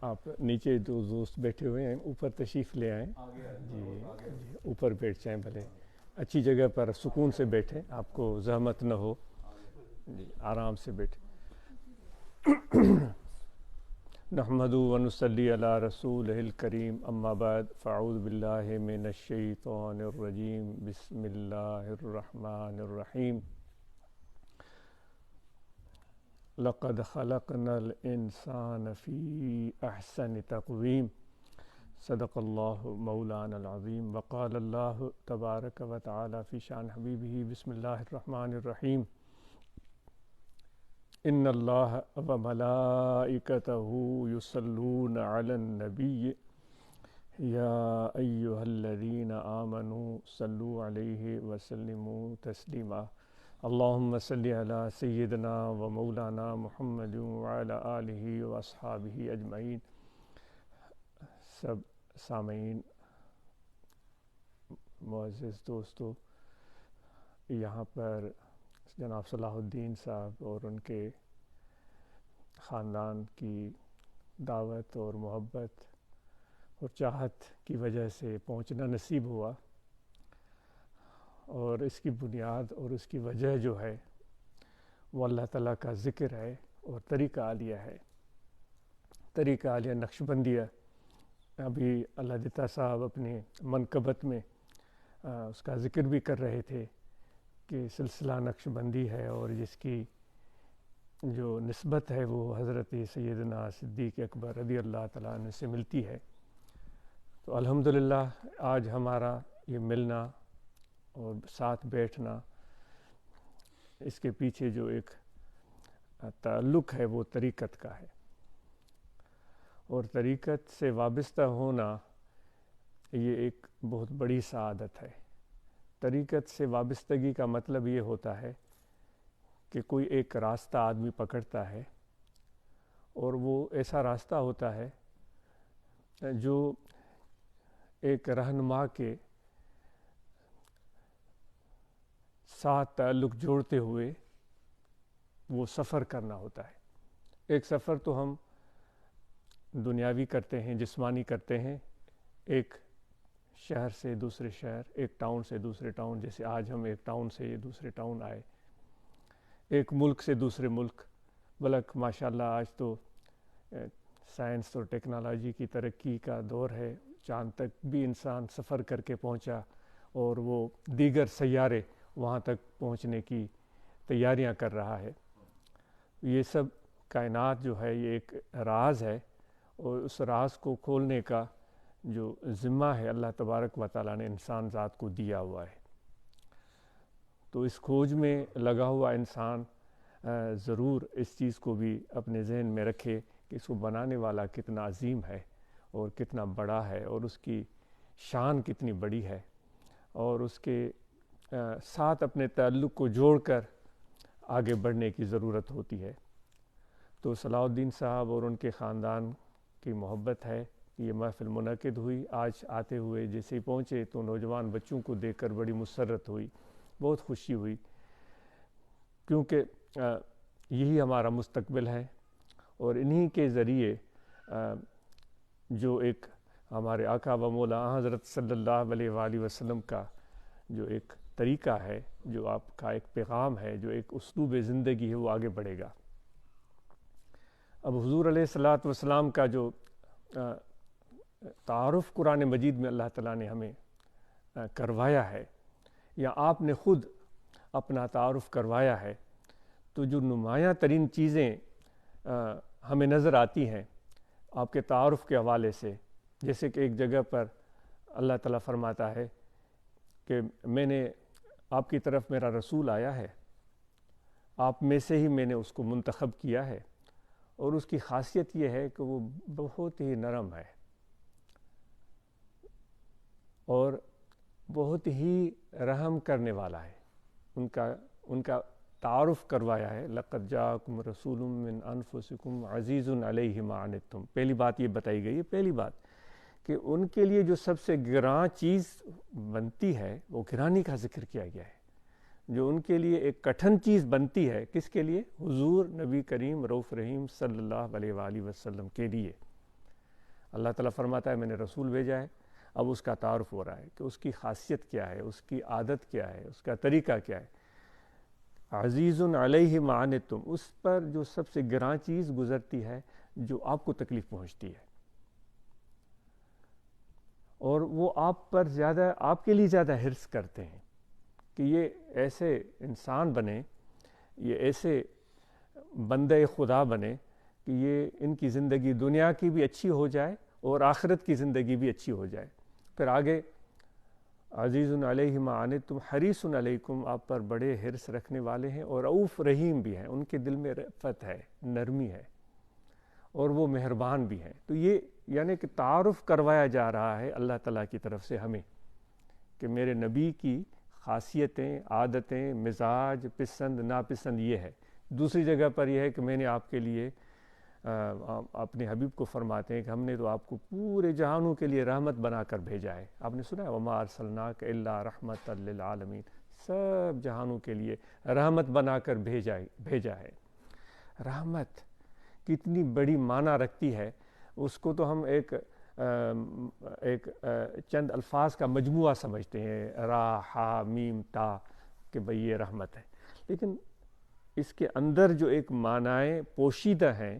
آپ نیچے جو دوست بیٹھے ہوئے ہیں اوپر تشریف لے آئیں جی جی اوپر بیٹھ جائیں بھلے اچھی جگہ پر سکون سے بیٹھیں آپ کو زحمت نہ ہو جی آرام سے بیٹھیں نحمد و نصلی علی رسول الکریم اما بعد فاعوذ باللہ من الشیطان الرجیم بسم اللہ الرحمن الرحیم لقد خلقنا الانسان فی احسن تقویم صدق اللہ مولانا العظیم وقال اللہ تبارک و تعالی فی شان حبیبہ بسم اللہ الرحمن الرحیم ان اللہ و ملائکتہ یصلون علی النبی یا ایہا الذین آمنوا صلوا علیہ وسلموا تسلیما اللہم صلی علی سیدنا و مولانا محمد وعلی آلہ و اصحابہ اجمعین۔ سب سامعین معزز دوستو، یہاں پر جناب صلاح الدین صاحب اور ان کے خاندان کی دعوت اور محبت اور چاہت کی وجہ سے پہنچنا نصیب ہوا، اور اس کی بنیاد اور اس کی وجہ جو ہے وہ اللہ تعالیٰ کا ذکر ہے اور طریقہ عالیہ ہے، طریقہ عالیہ نقشبندیہ۔ ابھی اللہ دتا صاحب اپنے منقبت میں اس کا ذکر بھی کر رہے تھے کہ سلسلہ نقشبندی ہے اور جس کی جو نسبت ہے وہ حضرت سیدنا صدیق اکبر رضی اللہ تعالیٰ عنہ سے ملتی ہے۔ تو الحمدللہ آج ہمارا یہ ملنا اور ساتھ بیٹھنا، اس کے پیچھے جو ایک تعلق ہے وہ طریقت کا ہے، اور طریقت سے وابستہ ہونا یہ ایک بہت بڑی سعادت ہے۔ طریقت سے وابستگی کا مطلب یہ ہوتا ہے کہ کوئی ایک راستہ آدمی پکڑتا ہے، اور وہ ایسا راستہ ہوتا ہے جو ایک رہنما کے ساتھ تعلق جوڑتے ہوئے وہ سفر کرنا ہوتا ہے۔ ایک سفر تو ہم دنیاوی کرتے ہیں، جسمانی کرتے ہیں، ایک شہر سے دوسرے شہر، ایک ٹاؤن سے دوسرے ٹاؤن، جیسے آج ہم ایک ٹاؤن سے دوسرے ٹاؤن آئے، ایک ملک سے دوسرے ملک، بلکہ ماشاءاللہ آج تو سائنس اور ٹیکنالوجی کی ترقی کا دور ہے، چاند تک بھی انسان سفر کر کے پہنچا، اور وہ دیگر سیارے وہاں تک پہنچنے کی تیاریاں کر رہا ہے۔ یہ سب کائنات جو ہے یہ ایک راز ہے، اور اس راز کو کھولنے کا جو ذمہ ہے اللہ تبارک و تعالیٰ نے انسان ذات کو دیا ہوا ہے۔ تو اس کھوج میں لگا ہوا انسان ضرور اس چیز کو بھی اپنے ذہن میں رکھے کہ اس کو بنانے والا کتنا عظیم ہے اور کتنا بڑا ہے، اور اس کی شان کتنی بڑی ہے، اور اس کے ساتھ اپنے تعلق کو جوڑ کر آگے بڑھنے کی ضرورت ہوتی ہے۔ تو صلاح الدین صاحب اور ان کے خاندان کی محبت ہے کہ یہ محفل منعقد ہوئی۔ آج آتے ہوئے جیسے ہی پہنچے تو نوجوان بچوں کو دیکھ کر بڑی مسرت ہوئی، بہت خوشی ہوئی، کیونکہ یہی ہمارا مستقبل ہے، اور انہی کے ذریعے جو ایک ہمارے آقا و مولا حضرت صلی اللہ علیہ وآلہ وسلم کا جو ایک طریقہ ہے، جو آپ کا ایک پیغام ہے، جو ایک اسلوب زندگی ہے، وہ آگے بڑھے گا۔ اب حضور علیہ الصلوۃ والسلام کا جو تعارف قرآن مجید میں اللہ تعالیٰ نے ہمیں کروایا ہے، یا آپ نے خود اپنا تعارف کروایا ہے، تو جو نمایاں ترین چیزیں ہمیں نظر آتی ہیں آپ کے تعارف کے حوالے سے، جیسے کہ ایک جگہ پر اللہ تعالیٰ فرماتا ہے کہ میں نے آپ کی طرف میرا رسول آیا ہے، آپ میں سے ہی میں نے اس کو منتخب کیا ہے، اور اس کی خاصیت یہ ہے کہ وہ بہت ہی نرم ہے اور بہت ہی رحم کرنے والا ہے۔ ان کا تعارف کروایا ہے، لقد جاءکم رسول من انفسکم عزیز علیہ ما عنتم۔ پہلی بات یہ بتائی گئی ہے، پہلی بات کہ ان کے لیے جو سب سے گراں چیز بنتی ہے وہ گرانی کا ذکر کیا گیا ہے۔ جو ان کے لیے ایک کٹھن چیز بنتی ہے، کس کے لیے؟ حضور نبی کریم رؤوف رحیم صلی اللہ علیہ وآلہ وسلم کے لیے۔ اللہ تعالیٰ فرماتا ہے میں نے رسول بھیجا ہے، اب اس کا تعارف ہو رہا ہے کہ اس کی خاصیت کیا ہے، اس کی عادت کیا ہے، اس کا طریقہ کیا ہے۔ عزیز علیہ ما عنتم، اس پر جو سب سے گراں چیز گزرتی ہے جو آپ کو تکلیف پہنچتی ہے، اور وہ آپ پر زیادہ، آپ کے لیے زیادہ حرص کرتے ہیں کہ یہ ایسے انسان بنے، یہ ایسے بندہ خدا بنے کہ یہ ان کی زندگی دنیا کی بھی اچھی ہو جائے اور آخرت کی زندگی بھی اچھی ہو جائے۔ پھر آگے عزیز علیہ ما عنتم حریص علیکم، آپ پر بڑے حرص رکھنے والے ہیں اور رؤوف رحیم بھی ہیں، ان کے دل میں رأفت ہے، نرمی ہے، اور وہ مہربان بھی ہیں۔ تو یہ یعنی کہ تعارف کروایا جا رہا ہے اللہ تعالیٰ کی طرف سے ہمیں کہ میرے نبی کی خاصیتیں، عادتیں، مزاج، پسند ناپسند یہ ہے۔ دوسری جگہ پر یہ ہے کہ میں نے آپ کے لیے اپنے حبیب کو فرماتے ہیں کہ ہم نے تو آپ کو پورے جہانوں کے لیے رحمت بنا کر بھیجا ہے۔ آپ نے سنا ہے وَمَا أَرْسَلْنَاكَ إِلَّا رَحْمَةً لِّلْعَالَمِينَ، سب جہانوں کے لیے رحمت بنا کر بھیجا ہے۔ رحمت کتنی بڑی معنی رکھتی ہے، اس کو تو ہم ایک چند الفاظ کا مجموعہ سمجھتے ہیں، را، ہا، میم، تا، کہ بھئی یہ رحمت ہے، لیکن اس کے اندر جو ایک معنی پوشیدہ ہیں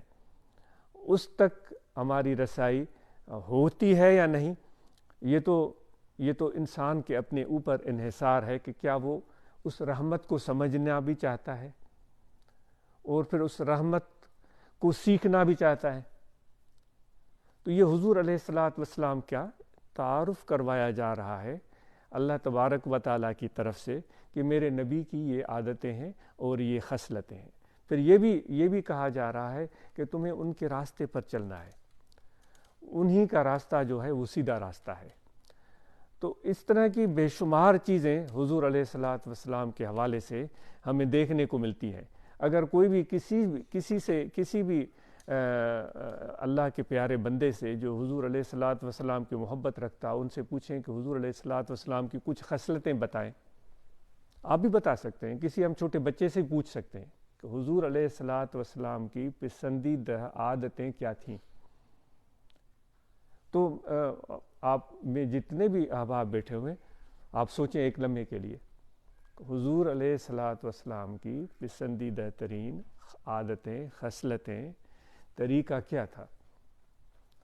اس تک ہماری رسائی ہوتی ہے یا نہیں، یہ تو انسان کے اپنے اوپر انحصار ہے کہ کیا وہ اس رحمت کو سمجھنا بھی چاہتا ہے اور پھر اس رحمت کو سیکھنا بھی چاہتا ہے۔ تو یہ حضور علیہ السلام کیا تعارف کروایا جا رہا ہے اللہ تبارک و تعالیٰ کی طرف سے کہ میرے نبی کی یہ عادتیں ہیں اور یہ خصلتیں ہیں۔ پھر یہ بھی کہا جا رہا ہے کہ تمہیں ان کے راستے پر چلنا ہے، انہی کا راستہ جو ہے وہ سیدھا راستہ ہے۔ تو اس طرح کی بے شمار چیزیں حضور علیہ السلام کے حوالے سے ہمیں دیکھنے کو ملتی ہیں۔ اگر کوئی بھی کسی بھی اللہ کے پیارے بندے سے جو حضور علیہ السلام کی محبت رکھتا، ان سے پوچھیں کہ حضور علیہ السلام کی کچھ خصلتیں بتائیں، آپ بھی بتا سکتے ہیں، کسی ہم چھوٹے بچے سے پوچھ سکتے ہیں کہ حضور علیہ السلام کی پسندیدہ عادتیں کیا تھیں۔ تو آپ میں جتنے بھی احباب بیٹھے ہوئے، آپ سوچیں ایک لمحے کے لیے حضور علیہ السلام کی پسندیدہ ترین عادتیں، خصلتیں، طریقہ کیا تھا۔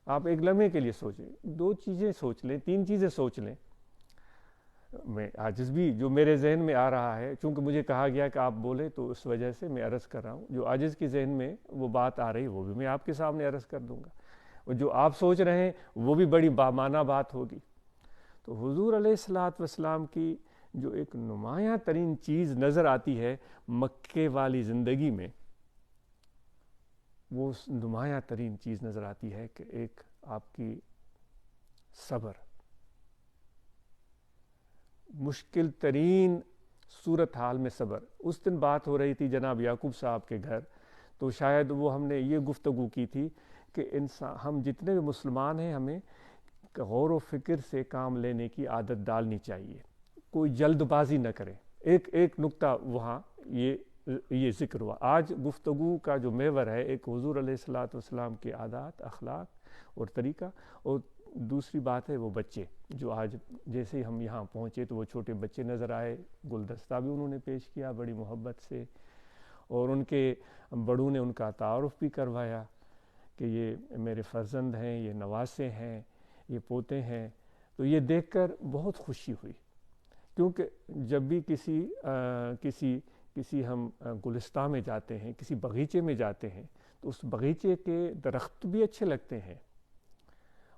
آپ ایک لمحے کے لیے سوچیں، 2 چیزیں سوچ لیں، 3 چیزیں سوچ لیں۔ میں عاجز بھی جو میرے ذہن میں آ رہا ہے، چونکہ مجھے کہا گیا کہ آپ بولے تو اس وجہ سے میں عرض کر رہا ہوں، جو عاجز کے ذہن میں وہ بات آ رہی وہ بھی میں آپ کے سامنے عرض کر دوں گا، اور جو آپ سوچ رہے ہیں وہ بھی بڑی بامعنی بات ہوگی۔ تو حضور علیہ السلام کی جو ایک نمایاں ترین چیز نظر آتی ہے مکے والی زندگی میں، وہ نمایاں ترین چیز نظر آتی ہے کہ ایک آپ کی صبر، مشکل ترین صورتحال میں صبر۔ اس دن بات ہو رہی تھی جناب یعقوب صاحب کے گھر، تو شاید وہ ہم نے یہ گفتگو کی تھی کہ ہم جتنے بھی مسلمان ہیں ہمیں غور و فکر سے کام لینے کی عادت ڈالنی چاہیے، کوئی جلد بازی نہ کریں۔ ایک نقطہ وہاں یہ ذکر ہوا۔ آج گفتگو کا جو محور ہے ایک حضور علیہ السلام کے عادات، اخلاق اور طریقہ، اور دوسری بات ہے وہ بچے جو آج جیسے ہم یہاں پہنچے تو وہ چھوٹے بچے نظر آئے، گلدستہ بھی انہوں نے پیش کیا بڑی محبت سے، اور ان کے بڑوں نے ان کا تعارف بھی کروایا کہ یہ میرے فرزند ہیں، یہ نواسے ہیں، یہ پوتے ہیں۔ تو یہ دیکھ کر بہت خوشی ہوئی، کیونکہ جب بھی کسی ہم گلستہ میں جاتے ہیں، کسی باغیچے میں جاتے ہیں، تو اس باغیچے کے درخت بھی اچھے لگتے ہیں،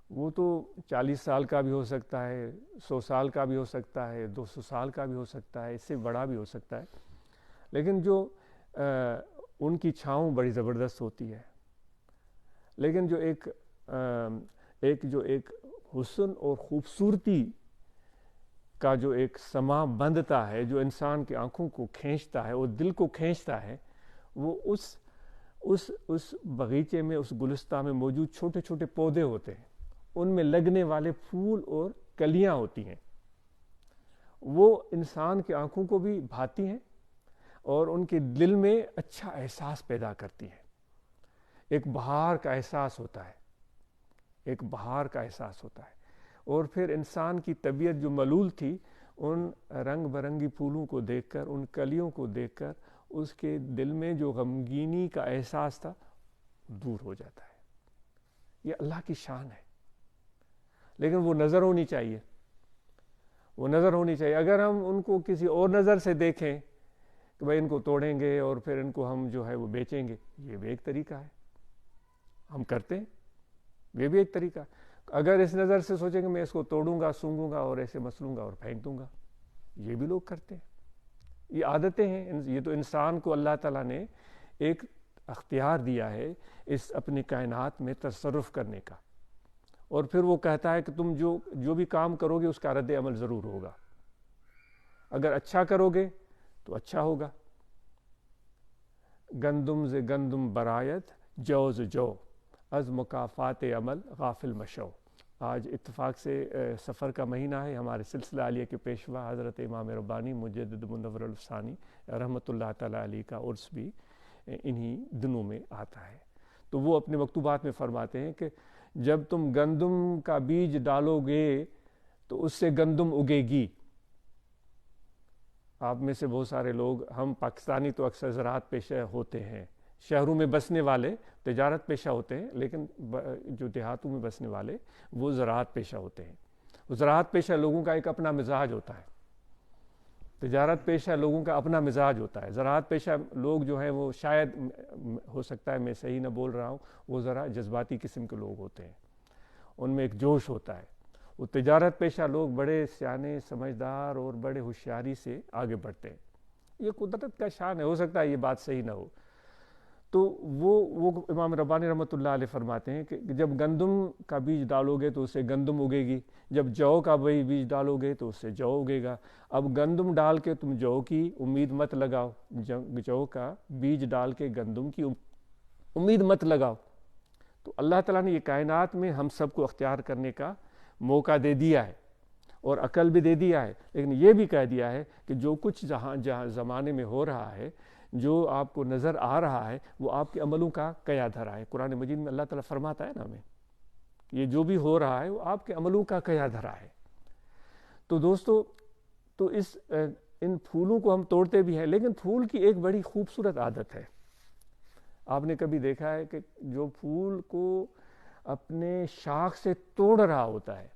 وہ تو 40 سال کا بھی ہو سکتا ہے، 100 سال کا بھی ہو سکتا ہے، 200 سال کا بھی ہو سکتا ہے، اس سے بڑا بھی ہو سکتا ہے، لیکن جو ان کی چھاؤں بڑی زبردست ہوتی ہے۔ لیکن جو ایک حسن اور خوبصورتی کا جو ایک سما بندتا ہے، جو انسان کی آنکھوں کو کھینچتا ہے اور دل کو کھینچتا ہے، وہ اس باغیچے میں، اس گلستہ میں موجود چھوٹے چھوٹے پودے ہوتے ہیں، ان میں لگنے والے پھول اور کلیاں ہوتی ہیں، وہ انسان کی آنکھوں کو بھی بھاتی ہیں اور ان کے دل میں اچھا احساس پیدا کرتی ہیں، ایک بہار کا احساس ہوتا ہے۔ ایک بہار کا احساس ہوتا ہے. اور پھر انسان کی طبیعت جو ملول تھی ان رنگ برنگی پھولوں کو دیکھ کر، ان کلیوں کو دیکھ کر اس کے دل میں جو غمگینی کا احساس تھا دور ہو جاتا ہے. یہ اللہ کی شان ہے، لیکن وہ نظر ہونی چاہیے، وہ نظر ہونی چاہیے. اگر ہم ان کو کسی اور نظر سے دیکھیں کہ بھائی ان کو توڑیں گے اور پھر ان کو ہم جو ہے وہ بیچیں گے، یہ بھی ایک طریقہ ہے، ہم کرتے ہیں، یہ بھی ایک طریقہ. اگر اس نظر سے سوچیں کہ میں اس کو توڑوں گا، سونگوں گا اور ایسے مسلوں گا اور پھینک دوں گا، یہ بھی لوگ کرتے ہیں. یہ عادتیں ہیں. یہ تو انسان کو اللہ تعالیٰ نے ایک اختیار دیا ہے اس اپنی کائنات میں تصرف کرنے کا، اور پھر وہ کہتا ہے کہ تم جو بھی کام کرو گے اس کا رد عمل ضرور ہوگا. اگر اچھا کرو گے تو اچھا ہوگا. گندم ز گندم برایت، جو ز جو، از مکافات عمل غافل مشو. آج اتفاق سے سفر کا مہینہ ہے. ہمارے سلسلہ عالیہ کے پیشوا حضرت امام ربانی مجدد منور الثانی رحمۃ اللہ تعالیٰ علیہ کا عرس بھی انہی دنوں میں آتا ہے. تو وہ اپنے مکتوبات میں فرماتے ہیں کہ جب تم گندم کا بیج ڈالو گے تو اس سے گندم اگے گی. آپ میں سے بہت سارے لوگ، ہم پاکستانی تو اکثر زراعت پیشہ ہوتے ہیں، شہروں میں بسنے والے تجارت پیشہ ہوتے ہیں، لیکن جو دیہاتوں میں بسنے والے وہ زراعت پیشہ ہوتے ہیں. زراعت پیشہ لوگوں کا ایک اپنا مزاج ہوتا ہے، تجارت پیشہ لوگوں کا اپنا مزاج ہوتا ہے. زراعت پیشہ لوگ جو ہیں وہ شاید، ہو سکتا ہے میں صحیح نہ بول رہا ہوں، وہ ذرا جذباتی قسم کے لوگ ہوتے ہیں، ان میں ایک جوش ہوتا ہے. وہ تجارت پیشہ لوگ بڑے سیانے، سمجھدار اور بڑے ہوشیاری سے آگے بڑھتے ہیں. یہ قدرت کا شان ہے، ہو سکتا ہے یہ بات صحیح نہ ہو. تو وہ امام ربانی رحمۃ اللہ علیہ فرماتے ہیں کہ جب گندم کا بیج ڈالو گے تو اس سے گندم اگے گی، جب جو کا بیج ڈالو گے تو اس سے جو اگے گا. اب گندم ڈال کے تم جو کی امید مت لگاؤ، جو کا بیج ڈال کے گندم کی امید مت لگاؤ. تو اللہ تعالیٰ نے یہ کائنات میں ہم سب کو اختیار کرنے کا موقع دے دیا ہے اور عقل بھی دے دیا ہے، لیکن یہ بھی کہہ دیا ہے کہ جو کچھ جہاں زمانے میں ہو رہا ہے، جو آپ کو نظر آ رہا ہے، وہ آپ کے عملوں کا قیا دھرا ہے. قرآن مجید میں اللہ تعالیٰ فرماتا ہے نا ہمیں، یہ جو بھی ہو رہا ہے وہ آپ کے عملوں کا قیا دھرا ہے. تو دوستو، تو ان پھولوں کو ہم توڑتے بھی ہیں، لیکن پھول کی ایک بڑی خوبصورت عادت ہے. آپ نے کبھی دیکھا ہے کہ جو پھول کو اپنے شاخ سے توڑ رہا ہوتا ہے،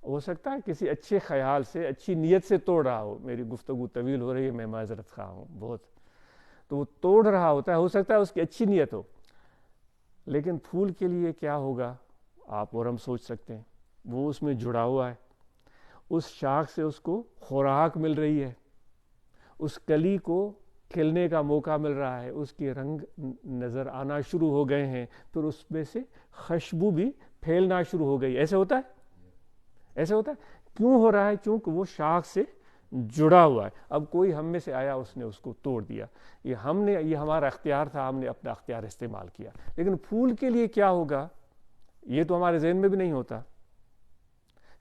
ہو سکتا ہے کسی اچھے خیال سے، اچھی نیت سے توڑ رہا ہو. میری گفتگو طویل ہو رہی ہے، میں معذرت خواہ ہوں بہت. تو وہ توڑ رہا ہوتا ہے، ہو سکتا ہے اس کی اچھی نیت ہو، لیکن پھول کے لیے کیا ہوگا آپ اور ہم سوچ سکتے ہیں. وہ اس میں جڑا ہوا ہے، اس شاخ سے اس کو خوراک مل رہی ہے، اس کلی کو کھلنے کا موقع مل رہا ہے، اس کے رنگ نظر آنا شروع ہو گئے ہیں، پھر اس میں سے خوشبو بھی پھیلنا شروع ہو گئی. ایسے ہوتا ہے، ایسے ہوتا ہے. کیوں ہو رہا ہے؟ چونکہ وہ شاخ سے جڑا ہوا ہے. اب کوئی ہم میں سے آیا، اس نے اس کو توڑ دیا. یہ ہمارا اختیار تھا، ہم نے اپنا اختیار استعمال کیا. لیکن پھول کے لیے کیا ہوگا یہ تو ہمارے ذہن میں بھی نہیں ہوتا.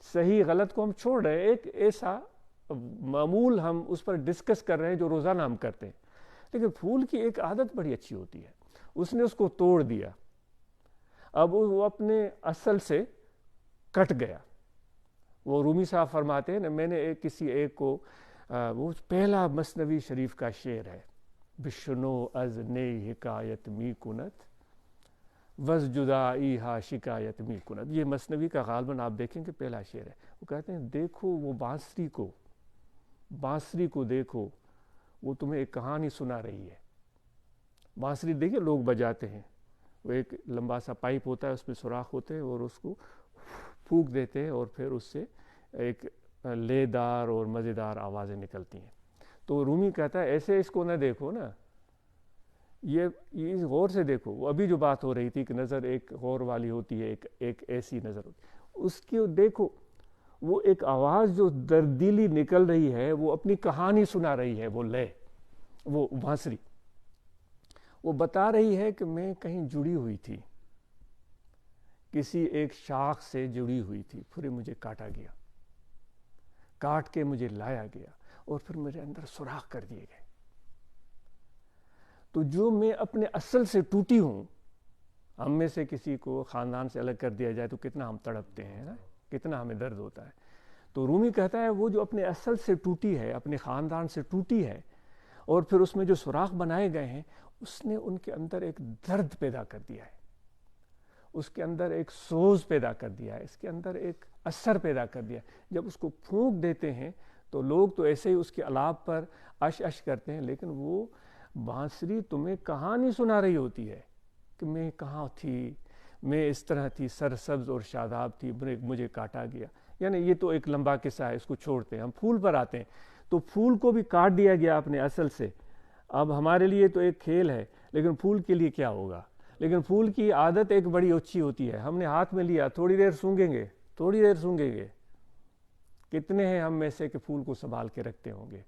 صحیح غلط کو ہم چھوڑ رہے ہیں، ایک ایسا معمول ہم اس پر ڈسکس کر رہے ہیں جو روزانہ ہم کرتے ہیں. لیکن پھول کی ایک عادت بڑی اچھی ہوتی ہے. اس نے اس کو توڑ دیا، اب وہ اپنے اصل سے کٹ گیا. وہ رومی صاحب فرماتے ہیں نا، میں نے کسی ایک کو، وہ پہلا مثنوی شریف کا شعر ہے، بشنو از نئی حکایت می کنت وز جدائی ہا شکایت می کنت. یہ مثنوی کا غالباً آپ دیکھیں کہ پہلا شعر ہے. وہ کہتے ہیں دیکھو وہ بانسری کو دیکھو، وہ تمہیں ایک کہانی سنا رہی ہے. بانسری دیکھیں لوگ بجاتے ہیں، وہ ایک لمبا سا پائپ ہوتا ہے، اس میں سوراخ ہوتے ہیں اور اس کو پھونک دیتے ہیں اور پھر اس سے ایک لیدار اور مزیدار آوازیں نکلتی ہیں. تو رومی کہتا ہے ایسے اس کو نہ دیکھو نا، یہ غور سے دیکھو. وہ ابھی جو بات ہو رہی تھی کہ نظر ایک غور والی ہوتی ہے، ایک ایسی نظر ہوتی ہے، اس کی دیکھو. وہ ایک آواز جو دردیلی نکل رہی ہے، وہ اپنی کہانی سنا رہی ہے. وہ لے، وہ بانسری، وہ بتا رہی ہے کہ میں کہیں جڑی ہوئی تھی، کسی ایک شاخ سے جڑی ہوئی تھی، پھر مجھے کاٹا گیا، کاٹ کے مجھے لایا گیا اور پھر میرے اندر سوراخ کر دیے گئے. تو جو میں اپنے اصل سے ٹوٹی ہوں، ہم میں سے کسی کو خاندان سے الگ کر دیا جائے تو کتنا ہم تڑپتے ہیں نا، کتنا ہمیں درد ہوتا ہے. تو رومی کہتا ہے وہ جو اپنے اصل سے ٹوٹی ہے، اپنے خاندان سے ٹوٹی ہے، اور پھر اس میں جو سوراخ بنائے گئے ہیں، اس نے ان کے اندر ایک درد پیدا کر دیا ہے، اس کے اندر ایک سوز پیدا کر دیا ہے، اس کے اندر ایک اثر پیدا کر دیا ہے. جب اس کو پھونک دیتے ہیں تو لوگ تو ایسے ہی اس کے الاپ پر اش اش کرتے ہیں، لیکن وہ بانسری تمہیں کہانی سنا رہی ہوتی ہے کہ میں کہاں تھی، میں اس طرح تھی، سرسبز اور شاداب تھی، مجھے کاٹا گیا. یعنی یہ تو ایک لمبا قصہ ہے، اس کو چھوڑتے ہیں، ہم پھول پر آتے ہیں. تو پھول کو بھی کاٹ دیا گیا اپنے اصل سے. اب ہمارے لیے تو ایک کھیل ہے، لیکن پھول کے لیے کیا ہوگا؟ لیکن پھول کی عادت ایک بڑی اچھی ہوتی ہے. ہم نے ہاتھ میں لیا، تھوڑی دیر سونگیں گے، تھوڑی دیر سونگیں گے. کتنے ہیں ہم میں سے کہ پھول کو سنبھال کے رکھتے ہوں گے؟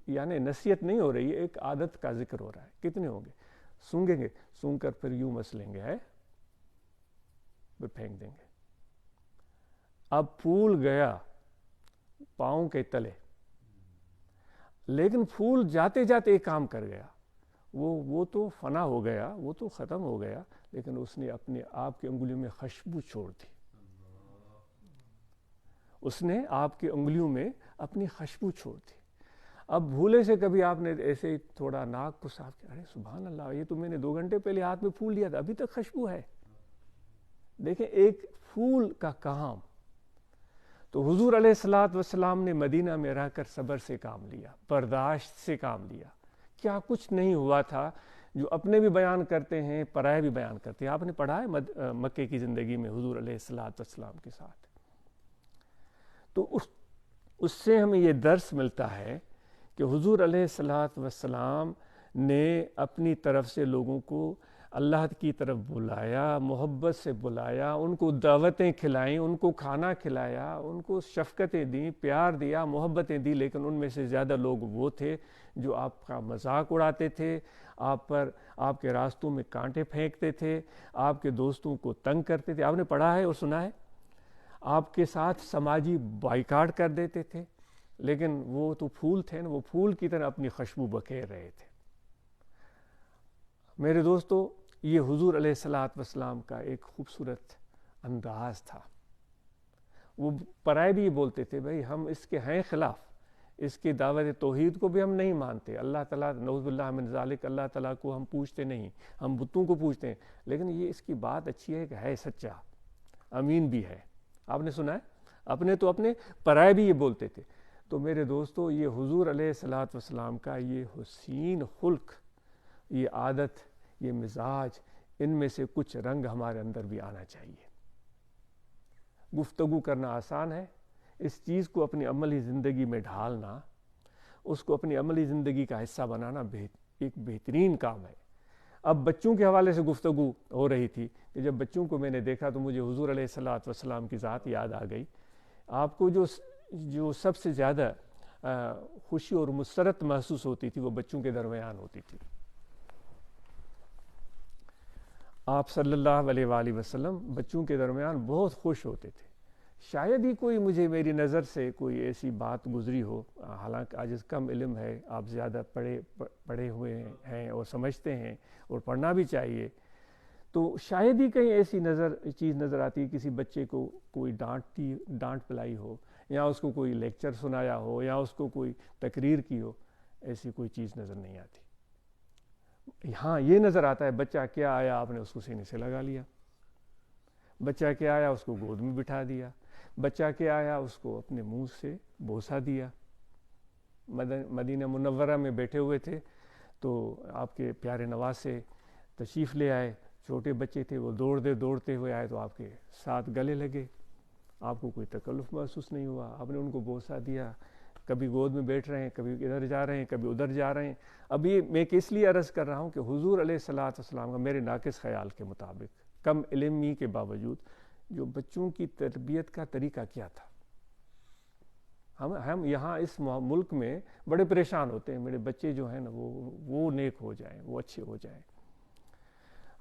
یعنی نصیحت نہیں ہو رہی ہے، ایک عادت کا ذکر ہو رہا ہے. کتنے ہوں گے؟ سونگیں گے، سونگ کر پھر یوں مسلیں گے، پھر پھینک دیں گے. اب پھول گیا پاؤں کے تلے، لیکن پھول جاتے جاتے ایک کام کر گیا. وہ تو فنا ہو گیا، وہ تو ختم ہو گیا، لیکن اس نے اپنے آپ کی انگلیوں میں خوشبو چھوڑ دی. اس نے آپ کی انگلیوں میں اپنی خوشبو چھوڑ دی. اب بھولے سے کبھی آپ نے ایسے تھوڑا ناک کو صاف کیا، ارے سبحان اللہ، یہ تو میں نے 2 گھنٹے پہلے ہاتھ میں پھول لیا تھا، ابھی تک خوشبو ہے. دیکھیں ایک پھول کا کام. تو حضور علیہ الصلوۃ والسلام نے مدینہ میں رہ کر صبر سے کام لیا، برداشت سے کام لیا. کیا کچھ نہیں ہوا تھا جو اپنے بھی بیان کرتے ہیں، پرائے بھی بیان کرتے ہیں. آپ نے پڑھا ہے مکے کی زندگی میں حضور علیہ الصلوۃ والسلام کے ساتھ. تو اس سے ہمیں یہ درس ملتا ہے کہ حضور علیہ الصلوۃ والسلام نے اپنی طرف سے لوگوں کو اللہ کی طرف بلایا، محبت سے بلایا، ان کو دعوتیں کھلائیں، ان کو کھانا کھلایا، ان کو شفقتیں دیں، پیار دیا، محبتیں دی. لیکن ان میں سے زیادہ لوگ وہ تھے جو آپ کا مذاق اڑاتے تھے، آپ پر، آپ کے راستوں میں کانٹے پھینکتے تھے، آپ کے دوستوں کو تنگ کرتے تھے. آپ نے پڑھا ہے اور سنا ہے، آپ کے ساتھ سماجی بائیکاٹ کر دیتے تھے. لیکن وہ تو پھول تھے نا، وہ پھول کی طرح اپنی خوشبو بکھیر رہے تھے. میرے دوستو، یہ حضور علیہ الصلوۃ والسلام کا ایک خوبصورت انداز تھا. وہ پرائے بھی بولتے تھے بھائی ہم اس کے ہیں خلاف، اس کی دعوت توحید کو بھی ہم نہیں مانتے. اللہ تعالیٰ نعوذ باللہ من ذالک، اللہ تعالیٰ کو ہم پوچھتے نہیں، ہم بتوں کو پوچھتے ہیں. لیکن یہ اس کی بات اچھی ہے کہ ہے سچا، امین بھی ہے. آپ نے سنا ہے، اپنے تو اپنے پرائے بھی یہ بولتے تھے. تو میرے دوستو، یہ حضور علیہ الصلوۃ والسلام کا یہ حسین خلق، یہ عادت، یہ مزاج، ان میں سے کچھ رنگ ہمارے اندر بھی آنا چاہیے. گفتگو کرنا آسان ہے، اس چیز کو اپنی عملی زندگی میں ڈھالنا، اس کو اپنی عملی زندگی کا حصہ بنانا ایک بہترین کام ہے. اب بچوں کے حوالے سے گفتگو ہو رہی تھی کہ جب بچوں کو میں نے دیکھا تو مجھے حضور علیہ الصلوۃ والسلام کی ذات یاد آ گئی. آپ کو جو سب سے زیادہ خوشی اور مسرت محسوس ہوتی تھی وہ بچوں کے درمیان ہوتی تھی. آپ صلی اللہ علیہ وآلہ وسلم بچوں کے درمیان بہت خوش ہوتے تھے. شاید ہی کوئی مجھے میری نظر سے کوئی ایسی بات گزری ہو، حالانکہ آج کم علم ہے، آپ زیادہ پڑھے ہوئے ہیں اور سمجھتے ہیں اور پڑھنا بھی چاہیے. تو شاید ہی کہیں ایسی چیز نظر آتی ہے کسی بچے کو کوئی ڈانٹ پلائی ہو، یا اس کو کوئی لیکچر سنایا ہو، یا اس کو کوئی تقریر کی ہو. ایسی کوئی چیز نظر نہیں آتی. ہاں یہ نظر آتا ہے بچہ کیا آیا آپ نے اس کو سینے سے لگا لیا، بچہ کیا آیا اس کو گود میں بٹھا دیا، بچہ کیا آیا اس کو اپنے منہ سے بوسہ دیا. مدینہ منورہ میں بیٹھے ہوئے تھے تو آپ کے پیارے نواسے تشریف لے آئے. چھوٹے بچے تھے، وہ دوڑتے ہوئے آئے تو آپ کے ساتھ گلے لگے. آپ کو کوئی تکلف محسوس نہیں ہوا، آپ نے ان کو بوسہ دیا. کبھی گود میں بیٹھ رہے ہیں، کبھی ادھر جا رہے ہیں، کبھی ادھر جا رہے ہیں. اب یہ میں کس لیے عرض کر رہا ہوں کہ حضور علیہ الصلوۃ والسلام کا میرے ناقص خیال کے مطابق، کم علمی کے باوجود، جو بچوں کی تربیت کا طریقہ کیا تھا. ہم یہاں اس ملک میں بڑے پریشان ہوتے ہیں، میرے بچے جو ہیں نا وہ نیک ہو جائیں، وہ اچھے ہو جائیں،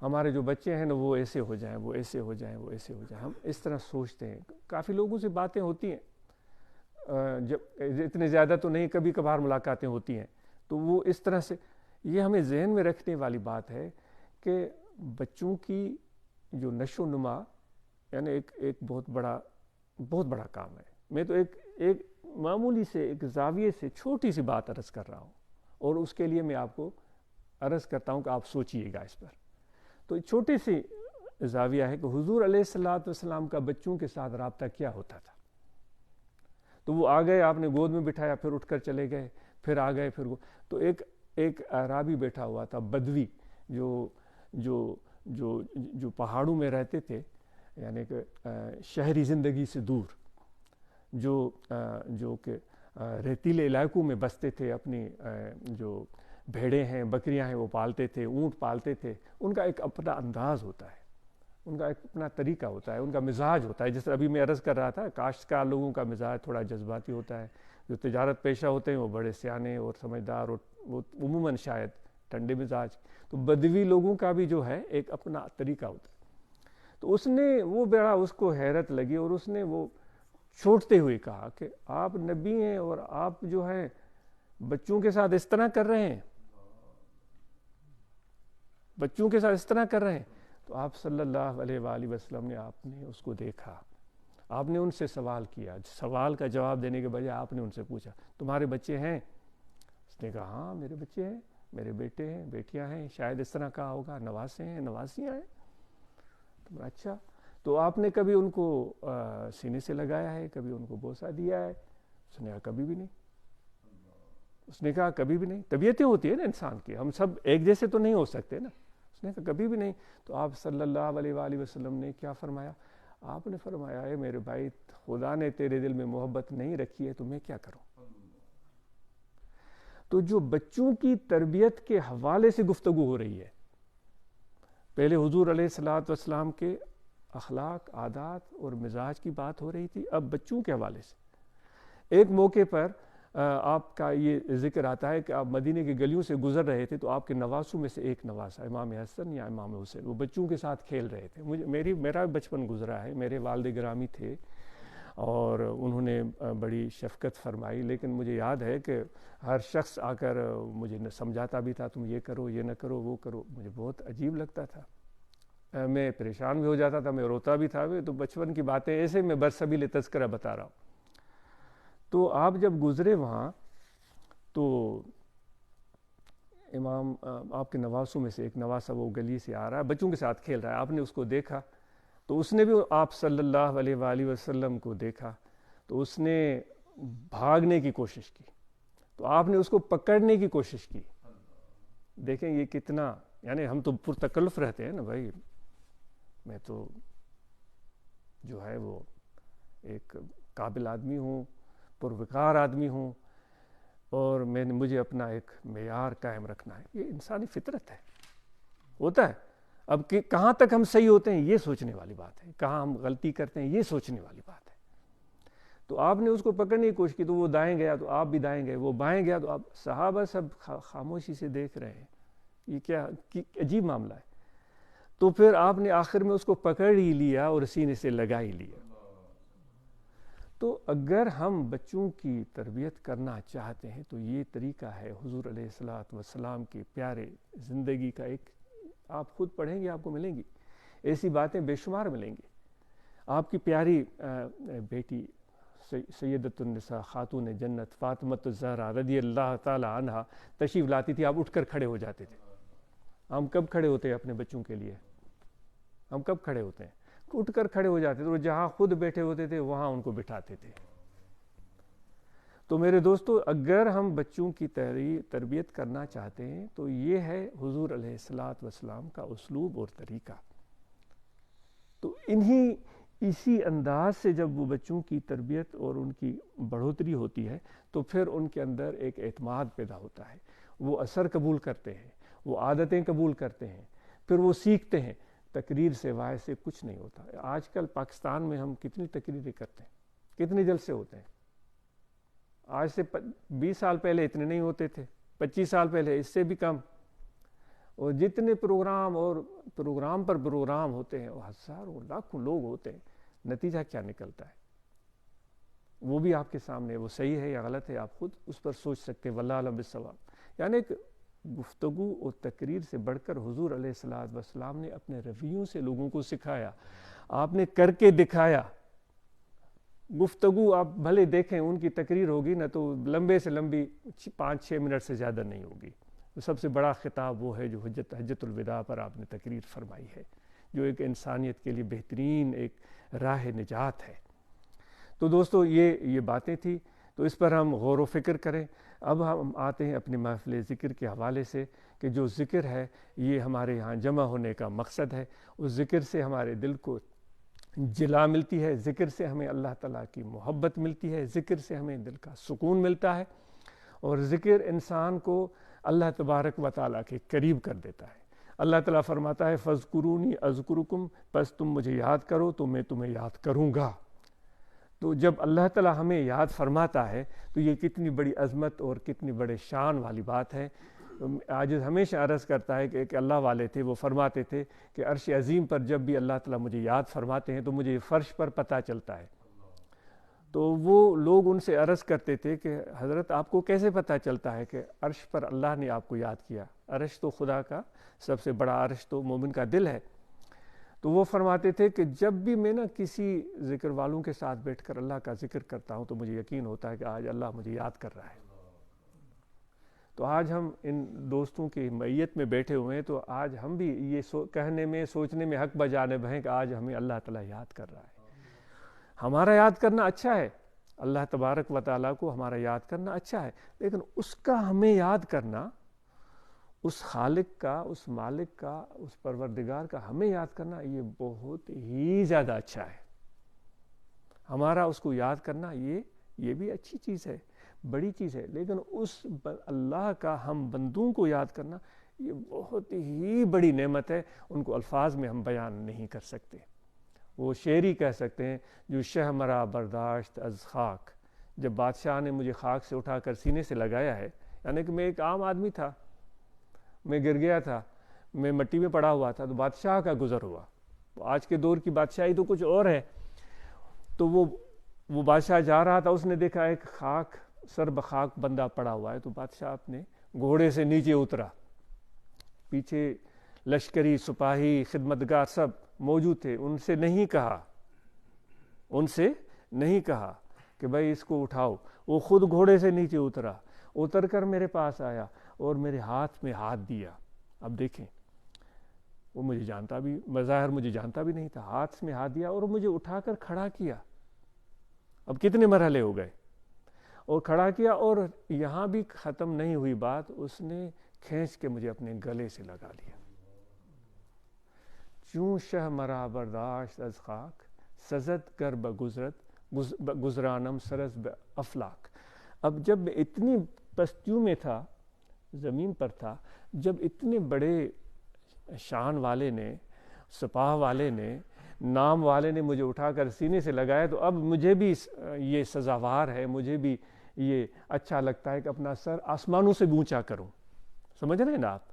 ہمارے جو بچے ہیں نا وہ ایسے ہو جائیں، وہ ایسے ہو جائیں، وہ ایسے ہو جائیں. ہم اس طرح سوچتے ہیں. کافی لوگوں سے باتیں ہوتی ہیں، جب اتنے زیادہ تو نہیں، کبھی کبھار ملاقاتیں ہوتی ہیں. تو وہ اس طرح سے، یہ ہمیں ذہن میں رکھنے والی بات ہے کہ بچوں کی جو نشو و نما یعنی ایک بہت بڑا کام ہے. میں تو ایک معمولی سے ایک زاویے سے چھوٹی سی بات عرض کر رہا ہوں, اور اس کے لیے میں آپ کو عرض کرتا ہوں کہ آپ سوچئے گا اس پر. تو چھوٹی سی زاویہ ہے کہ حضور علیہ الصلوۃ والسلام کا بچوں کے ساتھ رابطہ کیا ہوتا تھا. تو وہ آ گئے, آپ نے گود میں بٹھایا, پھر اٹھ کر چلے گئے, پھر آ گئے, تو ایک اعرابی بیٹھا ہوا تھا, بدوی, جو پہاڑوں میں رہتے تھے, یعنی کہ شہری زندگی سے دور, جو کہ ریتیلے علاقوں میں بستے تھے, اپنی جو بھیڑیں ہیں, بکریاں ہیں, وہ پالتے تھے, اونٹ پالتے تھے. ان کا ایک اپنا انداز ہوتا ہے, ان کا ایک اپنا طریقہ ہوتا ہے, ان کا مزاج ہوتا ہے. جس طرح ابھی میں عرض کر رہا تھا, کاشتکار لوگوں کا مزاج تھوڑا جذباتی ہوتا ہے, جو تجارت پیشہ ہوتے ہیں وہ بڑے سیانے اور سمجھدار, اور وہ عموماً شاید ٹھنڈے مزاج. تو بدوی لوگوں کا بھی جو ہے ایک اپنا طریقہ ہوتا ہے. تو اس کو حیرت لگی, اور اس نے وہ چھوٹتے ہوئے کہا کہ آپ نبی ہیں اور آپ جو ہے بچوں کے ساتھ اس طرح کر رہے ہیں, بچوں کے ساتھ اس طرح کر رہے ہیں. تو آپ صلی اللہ علیہ وآلہ وسلم نے آپ نے اس کو دیکھا, آپ نے ان سے سوال کیا, سوال کا جواب دینے کے بجائے آپ نے ان سے پوچھا تمہارے بچے ہیں؟ اس نے کہا ہاں میرے بچے ہیں, میرے بیٹے ہیں, بیٹیاں ہیں, شاید اس طرح کہا ہوگا, نواسے ہیں, نواسیاں ہیں. تو اچھا, تو آپ نے کبھی ان کو سینے سے لگایا ہے, کبھی ان کو بوسہ دیا ہے؟ اس نے کہا کبھی بھی نہیں. اس نے کہا کبھی بھی نہیں, طبیعتیں ہوتی ہیں نا انسان کی, ہم سب ایک جیسے تو نہیں ہو سکتے نا. اس نے کہا کبھی بھی نہیں. تو آپ صلی اللہ علیہ وآلہ وسلم نے کیا فرمایا؟ آپ نے فرمایا ہے میرے بھائی, خدا نے تیرے دل میں محبت نہیں رکھی ہے تو میں کیا کروں. تو جو بچوں کی تربیت کے حوالے سے گفتگو ہو رہی ہے, پہلے حضور علیہ الصلوۃ والسلام کے اخلاق, عادات اور مزاج کی بات ہو رہی تھی, اب بچوں کے حوالے سے. ایک موقع پر آپ کا یہ ذکر آتا ہے کہ آپ مدینے کی گلیوں سے گزر رہے تھے, تو آپ کے نواسوں میں سے ایک نواسا امام حسن یا امام حسین, وہ بچوں کے ساتھ کھیل رہے تھے. میرا بچپن گزرا ہے, میرے والد گرامی تھے اور انہوں نے بڑی شفقت فرمائی, لیکن مجھے یاد ہے کہ ہر شخص آ کر مجھے سمجھاتا بھی تھا, تم یہ کرو, یہ نہ کرو, وہ کرو. مجھے بہت عجیب لگتا تھا, میں پریشان بھی ہو جاتا تھا, میں روتا بھی تھا. تو بچپن کی باتیں ایسے میں برسبیل تذکرہ بتا رہا ہوں. تو آپ جب گزرے وہاں, تو امام آپ کے نواسوں میں سے ایک نواسا وہ گلی سے آ رہا ہے, بچوں کے ساتھ کھیل رہا ہے, آپ نے اس کو دیکھا, تو اس نے بھی آپ صلی اللہ علیہ وآلہ وسلم کو دیکھا, تو اس نے بھاگنے کی کوشش کی, تو آپ نے اس کو پکڑنے کی کوشش کی. دیکھیں یہ کتنا, یعنی ہم تو پرتکلف رہتے ہیں نا بھائی, میں تو جو ہے وہ ایک قابل آدمی ہوں, پروقار آدمی ہوں, اور مجھے اپنا ایک معیار قائم رکھنا ہے. یہ انسانی فطرت ہے, ہوتا ہے. اب کہ کہاں تک ہم صحیح ہوتے ہیں یہ سوچنے والی بات ہے, کہاں ہم غلطی کرتے ہیں یہ سوچنے والی بات ہے. تو آپ نے اس کو پکڑنے کی کوشش کی, تو وہ دائیں گیا تو آپ بھی دائیں گئے, وہ بائیں گیا تو آپ, صحابہ سب خاموشی سے دیکھ رہے ہیں, یہ کیا عجیب معاملہ ہے. تو پھر آپ نے آخر میں اس کو پکڑ ہی لیا اور سینے سے لگا ہی لیا. تو اگر ہم بچوں کی تربیت کرنا چاہتے ہیں تو یہ طریقہ ہے حضور علیہ الصلوۃ والسلام کی پیارے زندگی کا. ایک آپ خود پڑھیں گے آپ کو ملیں گی ایسی باتیں, بے شمار ملیں گی. آپ کی پیاری بیٹی سیدۃ النساء خاتون جنت فاطمۃ الزہرا رضی اللہ تعالی عنہا تشریف لاتی تھی, آپ اٹھ کر کھڑے ہو جاتے تھے. ہم کب کھڑے ہوتے ہیں اپنے بچوں کے لیے؟ ہم کب کھڑے ہوتے ہیں؟ اٹھ کر کھڑے ہو جاتے تھے, اور جہاں خود بیٹھے ہوتے تھے وہاں ان کو بٹھاتے تھے. تو میرے دوستو, اگر ہم بچوں کی تربیت کرنا چاہتے ہیں تو یہ ہے حضور علیہ الصلوۃ والسلام کا اسلوب اور طریقہ. تو اسی انداز سے جب وہ بچوں کی تربیت اور ان کی بڑھوتری ہوتی ہے تو پھر ان کے اندر ایک اعتماد پیدا ہوتا ہے, وہ اثر قبول کرتے ہیں, وہ عادتیں قبول کرتے ہیں, پھر وہ سیکھتے ہیں. تقریر سے وائے سے کچھ نہیں ہوتا. آج کل پاکستان میں ہم کتنی تقریریں کرتے ہیں, کتنے جلسے ہوتے ہیں. آج سے 20 سال پہلے اتنے نہیں ہوتے تھے, 25 سال پہلے اس سے بھی کم. اور جتنے پروگرام اور پروگرام پر پروگرام ہوتے ہیں, وہ ہزاروں لاکھوں لوگ ہوتے ہیں. نتیجہ کیا نکلتا ہے وہ بھی آپ کے سامنے, وہ صحیح ہے یا غلط ہے آپ خود اس پر سوچ سکتے ہیں. واللہ اعلم بالصواب. یعنی گفتگو اور تقریر سے بڑھ کر حضور علیہ الصلوۃ والسلام نے اپنے رویوں سے لوگوں کو سکھایا، آپ نے کر کے دکھایا۔ گفتگو آپ بھلے دیکھیں، ان کی تقریر ہوگی نا تو لمبے سے لمبی 5-6 منٹ سے زیادہ نہیں ہوگی۔ سب سے بڑا خطاب وہ ہے جو حجت الوداع پر آپ نے تقریر فرمائی ہے، جو ایک انسانیت کے لیے بہترین ایک راہ نجات ہے۔ تو دوستو یہ باتیں تھی، تو اس پر ہم غور و فکر کریں۔ اب ہم آتے ہیں اپنی محفل ذکر کے حوالے سے کہ جو ذکر ہے یہ ہمارے یہاں جمع ہونے کا مقصد ہے۔ اس ذکر سے ہمارے دل کو جلا ملتی ہے، ذکر سے ہمیں اللہ تعالیٰ کی محبت ملتی ہے، ذکر سے ہمیں دل کا سکون ملتا ہے، اور ذکر انسان کو اللہ تبارک و تعالیٰ کے قریب کر دیتا ہے۔ اللہ تعالیٰ فرماتا ہے فَاذْكُرُونِي أَذْكُرُكُمْ، پس تم مجھے یاد کرو تو میں تمہیں یاد کروں گا۔ تو جب اللہ تعالیٰ ہمیں یاد فرماتا ہے تو یہ کتنی بڑی عظمت اور کتنی بڑے شان والی بات ہے۔ عاجز ہمیشہ عرض کرتا ہے کہ ایک اللہ والے تھے، وہ فرماتے تھے کہ عرش عظیم پر جب بھی اللہ تعالیٰ مجھے یاد فرماتے ہیں تو مجھے فرش پر پتہ چلتا ہے۔ تو وہ لوگ ان سے عرض کرتے تھے کہ حضرت آپ کو کیسے پتہ چلتا ہے کہ عرش پر اللہ نے آپ کو یاد کیا؟ عرش تو خدا کا سب سے بڑا عرش تو مومن کا دل ہے۔ تو وہ فرماتے تھے کہ جب بھی میں نا کسی ذکر والوں کے ساتھ بیٹھ کر اللہ کا ذکر کرتا ہوں تو مجھے یقین ہوتا ہے کہ آج اللہ مجھے یاد کر رہا ہے۔ تو آج ہم ان دوستوں کی معیت میں بیٹھے ہوئے ہیں، تو آج ہم بھی یہ کہنے میں سوچنے میں حق بجانب ہیں کہ آج ہمیں اللہ تعالیٰ یاد کر رہا ہے۔ ہمارا یاد کرنا اچھا ہے، اللہ تبارک و تعالیٰ کو ہمارا یاد کرنا اچھا ہے، لیکن اس کا ہمیں یاد کرنا، اس خالق کا، اس مالک کا، اس پروردگار کا ہمیں یاد کرنا، یہ بہت ہی زیادہ اچھا ہے۔ ہمارا اس کو یاد کرنا یہ بھی اچھی چیز ہے، بڑی چیز ہے، لیکن اس اللہ کا ہم بندوں کو یاد کرنا یہ بہت ہی بڑی نعمت ہے، ان کو الفاظ میں ہم بیان نہیں کر سکتے۔ وہ شعر ہی کہہ سکتے ہیں جو شہ مرا برداشت از خاک، جب بادشاہ نے مجھے خاک سے اٹھا کر سینے سے لگایا ہے، یعنی کہ میں ایک عام آدمی تھا، میں گر گیا تھا، میں مٹی میں پڑا ہوا تھا، تو بادشاہ کا گزر ہوا۔ آج کے دور کی بادشاہی تو کچھ اور ہے۔ تو وہ بادشاہ جا رہا تھا، اس نے دیکھا ایک خاک سر بخاک بندہ پڑا ہوا ہے، تو بادشاہ اپنے گھوڑے سے نیچے اترا، پیچھے لشکری سپاہی خدمتگار سب موجود تھے، ان سے نہیں کہا کہ بھائی اس کو اٹھاؤ، وہ خود گھوڑے سے نیچے اتر کر میرے پاس آیا اور میرے ہاتھ میں ہاتھ دیا۔ اب دیکھیں، وہ مجھے جانتا بھی، بظاہر مجھے جانتا بھی نہیں تھا، ہاتھ میں ہاتھ دیا اور مجھے اٹھا کر کھڑا کیا۔ اب کتنے مرحلے ہو گئے، اور کھڑا کیا، اور یہاں بھی ختم نہیں ہوئی بات، اس نے کھینچ کے مجھے اپنے گلے سے لگا لیا۔ چوں شہ مرا برداشت از خاک، سزد گر گزرانم سرز افلاک۔ اب جب میں اتنی پستیوں میں تھا، زمین پر تھا، جب اتنے بڑے شان والے نے، سپاہ والے نے، نام والے نے مجھے اٹھا کر سینے سے لگایا، تو اب مجھے بھی یہ سزاوار ہے، مجھے بھی یہ اچھا لگتا ہے کہ اپنا سر آسمانوں سے اونچا کروں۔ سمجھ رہے ہیں نا آپ؟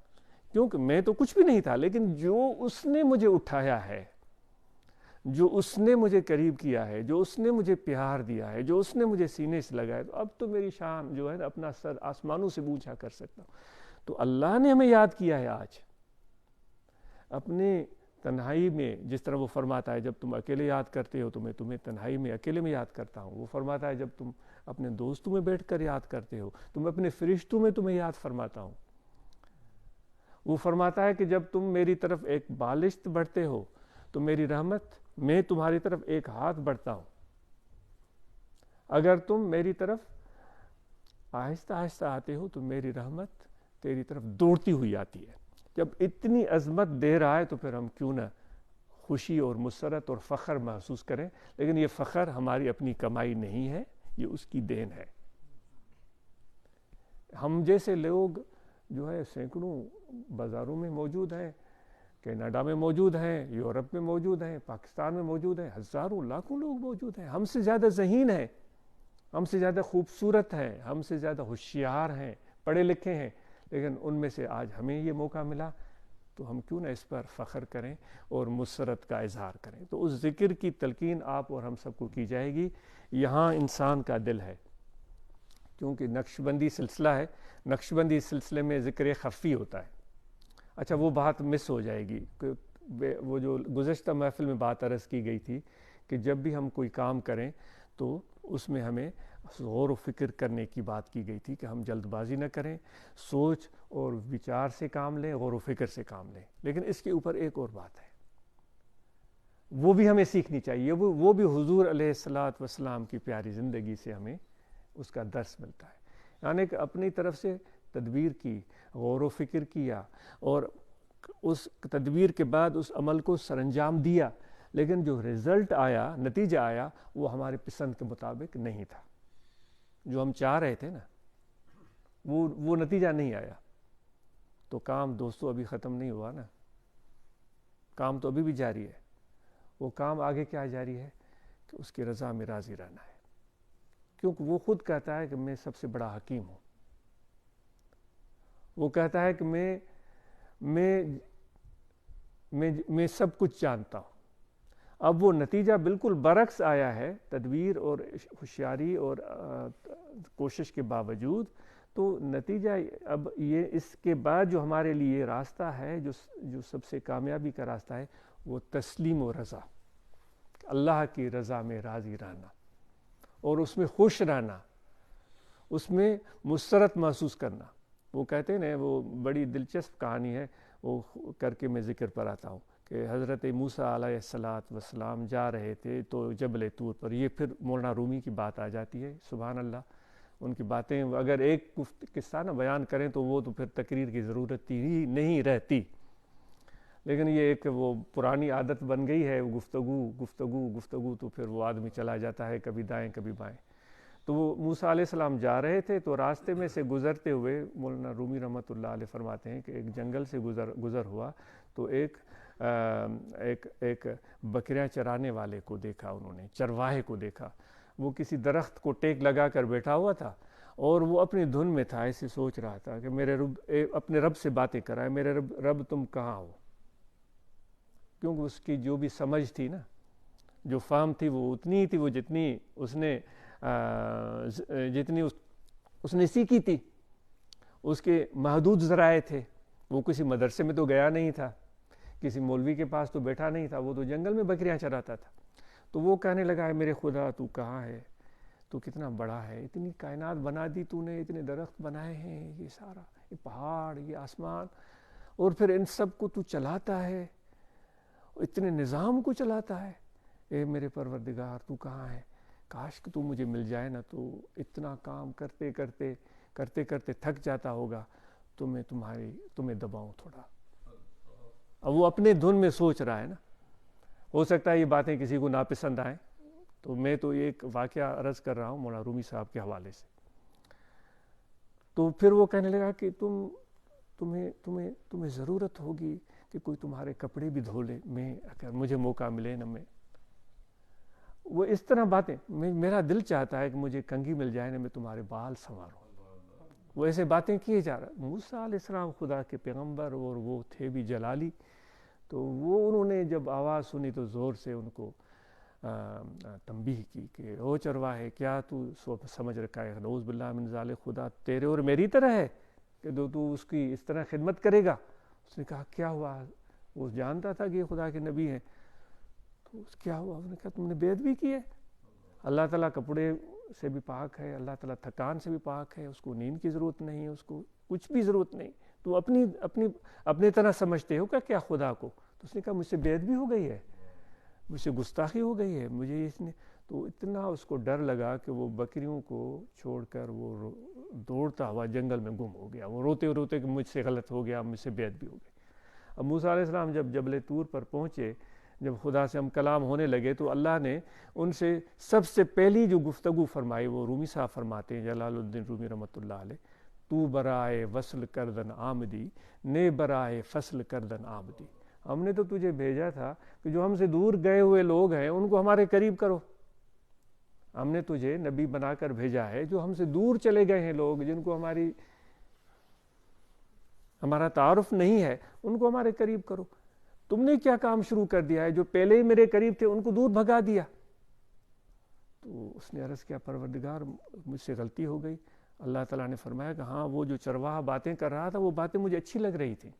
کیونکہ میں تو کچھ بھی نہیں تھا، لیکن جو اس نے مجھے اٹھایا ہے، جو اس نے مجھے قریب کیا ہے، جو اس نے مجھے پیار دیا ہے، جو اس نے مجھے سینے سے لگایا، تو اب تو میری شان جو ہے اپنا سر آسمانوں سے اونچا کر سکتا ہوں۔ تو اللہ نے ہمیں یاد کیا ہے آج اپنے تنہائی میں، جس طرح وہ فرماتا ہے جب تم اکیلے یاد کرتے ہو تو میں تمہیں تنہائی میں اکیلے میں یاد کرتا ہوں۔ وہ فرماتا ہے جب تم اپنے دوستوں میں بیٹھ کر یاد کرتے ہو تو میں اپنے فرشتوں میں تمہیں یاد فرماتا ہوں۔ وہ فرماتا ہے کہ جب تم میری طرف ایک بالشت بڑھتے ہو تو میری رحمت، میں تمہاری طرف ایک ہاتھ بڑھتا ہوں۔ اگر تم میری طرف آہستہ آہستہ آتے ہو تو میری رحمت تیری طرف دوڑتی ہوئی آتی ہے۔ جب اتنی عظمت دے رہا ہے تو پھر ہم کیوں نہ خوشی اور مسرت اور فخر محسوس کریں، لیکن یہ فخر ہماری اپنی کمائی نہیں ہے، یہ اس کی دین ہے۔ ہم جیسے لوگ جو ہے سینکڑوں بازاروں میں موجود ہیں، کینیڈا میں موجود ہیں، یورپ میں موجود ہیں، پاکستان میں موجود ہیں، ہزاروں لاکھوں لوگ موجود ہیں، ہم سے زیادہ ذہین ہیں، ہم سے زیادہ خوبصورت ہیں، ہم سے زیادہ ہوشیار ہیں، پڑھے لکھے ہیں، لیکن ان میں سے آج ہمیں یہ موقع ملا تو ہم کیوں نہ اس پر فخر کریں اور مسرت کا اظہار کریں۔ تو اس ذکر کی تلقین آپ اور ہم سب کو کی جائے گی۔ یہاں انسان کا دل ہے، کیونکہ نقش بندی سلسلہ ہے، نقش بندی سلسلے میں ذکر خفی ہوتا ہے. اچھا وہ بات مس ہو جائے گی، وہ جو گزشتہ محفل میں بات عرض کی گئی تھی کہ جب بھی ہم کوئی کام کریں تو اس میں ہمیں غور و فکر کرنے کی بات کی گئی تھی کہ ہم جلد بازی نہ کریں، سوچ اور وچار سے کام لیں، غور و فکر سے کام لیں. لیکن اس کے اوپر ایک اور بات ہے، وہ بھی ہمیں سیکھنی چاہیے، وہ بھی حضور علیہ الصلاۃ والسلام کی پیاری زندگی سے ہمیں اس کا درس ملتا ہے. یعنی کہ اپنی طرف سے تدبیر کی، غور و فکر کیا، اور اس تدبیر کے بعد اس عمل کو سر انجام دیا، لیکن جو رزلٹ آیا، نتیجہ آیا، وہ ہمارے پسند کے مطابق نہیں تھا. جو ہم چاہ رہے تھے نا وہ نتیجہ نہیں آیا. تو کام دوستو ابھی ختم نہیں ہوا نا، کام تو ابھی بھی جاری ہے. وہ کام آگے کیا جاری ہے کہ اس کی رضا میں راضی رہنا ہے، کیونکہ وہ خود کہتا ہے کہ میں سب سے بڑا حکیم ہوں. وہ کہتا ہے کہ میں سب کچھ جانتا ہوں. اب وہ نتیجہ بالکل برعکس آیا ہے تدبیر اور ہوشیاری اور کوشش کے باوجود. تو نتیجہ اب یہ اس کے بعد جو ہمارے لیے راستہ ہے، جو سب سے کامیابی کا راستہ ہے، وہ تسلیم و رضا، اللہ کی رضا میں راضی رہنا اور اس میں خوش رہنا، اس میں مسرت محسوس کرنا. وہ کہتے ہیں نا، وہ بڑی دلچسپ کہانی ہے، وہ کر کے میں ذکر پر آتا ہوں کہ حضرت موسیٰ علیہ السلام جا رہے تھے تو جبل طور پر. یہ پھر مولانا رومی کی بات آ جاتی ہے، سبحان اللہ. ان کی باتیں اگر ایک قصہ نہ بیان کریں تو وہ تو پھر تقریر کی ضرورت ہی نہیں رہتی. لیکن یہ ایک وہ پرانی عادت بن گئی ہے، گفتگو تو پھر وہ آدمی چلا جاتا ہے کبھی دائیں کبھی بائیں. تو وہ موسیٰ علیہ السلام جا رہے تھے تو راستے میں سے گزرتے ہوئے مولانا رومی رحمۃ اللہ علیہ فرماتے ہیں کہ ایک جنگل سے گزر ہوا تو ایک بکریاں چرانے والے کو دیکھا، انہوں نے چرواہے کو دیکھا. وہ کسی درخت کو ٹیک لگا کر بیٹھا ہوا تھا اور وہ اپنی دھن میں تھا، ایسے سوچ رہا تھا کہ میرے رب، اپنے رب سے باتیں کر رہا ہے، میرے رب تم کہاں ہو. کیونکہ اس کی جو بھی سمجھ تھی نا، جو فہم تھی، وہ اتنی تھی، وہ جتنی اس نے سیکھی تھی. اس کے محدود ذرائع تھے. وہ کسی مدرسے میں تو گیا نہیں تھا، کسی مولوی کے پاس تو بیٹھا نہیں تھا، وہ تو جنگل میں بکریاں چراتا تھا. تو وہ کہنے لگا ہے میرے خدا تو کہاں ہے، تو کتنا بڑا ہے، اتنی کائنات بنا دی تو نے، اتنے درخت بنائے ہیں، یہ سارا، یہ پہاڑ، یہ آسمان، اور پھر ان سب کو تو چلاتا ہے، اتنے نظام کو چلاتا ہے. اے میرے پروردگار تو کہاں ہے، کاش کہ تو مجھے مل جائے نا، تو اتنا کام کرتے کرتے تھک جاتا ہوگا تو میں تمہیں دباؤں تھوڑا. اب وہ اپنے دھن میں سوچ رہا ہے نا. ہو سکتا ہے یہ باتیں کسی کو ناپسند آئیں، تو میں تو ایک واقعہ عرض کر رہا ہوں مولانا رومی صاحب کے حوالے سے. تو پھر وہ کہنے لگا کہ تمہیں ضرورت ہوگی کہ کوئی تمہارے کپڑے بھی دھو لے، میں اگر مجھے موقع ملے نا، وہ اس طرح باتیں، میرا دل چاہتا ہے کہ مجھے کنگھی مل جائے نا، میں تمہارے بال سنواروں. وہ ایسے باتیں کیے جا رہا. موسیٰ علیہ السلام خدا کے پیغمبر اور وہ تھے بھی جلالی. تو وہ انہوں نے جب آواز سنی تو زور سے ان کو تنبیہ کی کہ او چرواہے، کیا تو سمجھ رکھا ہے، نعوذ باللہ من ذالک، خدا تیرے اور میری طرح ہے کہ تو اس کی اس طرح خدمت کرے گا. اس نے کہا کیا ہوا، وہ جانتا تھا کہ یہ خدا کے نبی ہیں. تو کیا ہوا، انہوں نے کہا تم نے بیعت بھی کی ہے. اللہ تعالیٰ کپڑے سے بھی پاک ہے، اللہ تعالیٰ تھکان سے بھی پاک ہے، اس کو نیند کی ضرورت نہیں ہے، اس کو کچھ بھی ضرورت نہیں. تو اپنی طرح سمجھتے ہو کیا خدا کو. تو اس نے کہا مجھ سے بیعت بھی ہو گئی ہے، مجھ سے گستاخی ہو گئی ہے، مجھے اس نے. تو اتنا اس کو ڈر لگا کہ وہ بکریوں کو چھوڑ کر وہ دوڑتا ہوا جنگل میں گم ہو گیا. وہ روتے کہ مجھ سے غلط ہو گیا، مجھ سے بیعت بھی ہو گئی. اب موسیٰ علیہ السلام جب جبل طور پر پہنچے، جب خدا سے ہم کلام ہونے لگے، تو اللہ نے ان سے سب سے پہلی جو گفتگو فرمائی، وہ رومی صاحب فرماتے ہیں، جلال الدین رومی رحمۃ اللہ علیہ، تو برائے وصل کردن آمدی، نے برائے فصل کردن آمدی. ہم نے تو تجھے بھیجا تھا کہ جو ہم سے دور گئے ہوئے لوگ ہیں ان کو ہمارے قریب کرو. ہم نے تجھے نبی بنا کر بھیجا ہے، جو ہم سے دور چلے گئے ہیں لوگ، جن کو ہمارا تعارف نہیں ہے، ان کو ہمارے قریب کرو. تم نے کیا کام شروع کر دیا ہے، جو پہلے ہی میرے قریب تھے ان کو دور بھگا دیا. تو اس نے عرض کیا پروردگار مجھ سے غلطی ہو گئی. اللہ تعالیٰ نے فرمایا کہ ہاں وہ جو چرواہا باتیں کر رہا تھا وہ باتیں مجھے اچھی لگ رہی تھیں،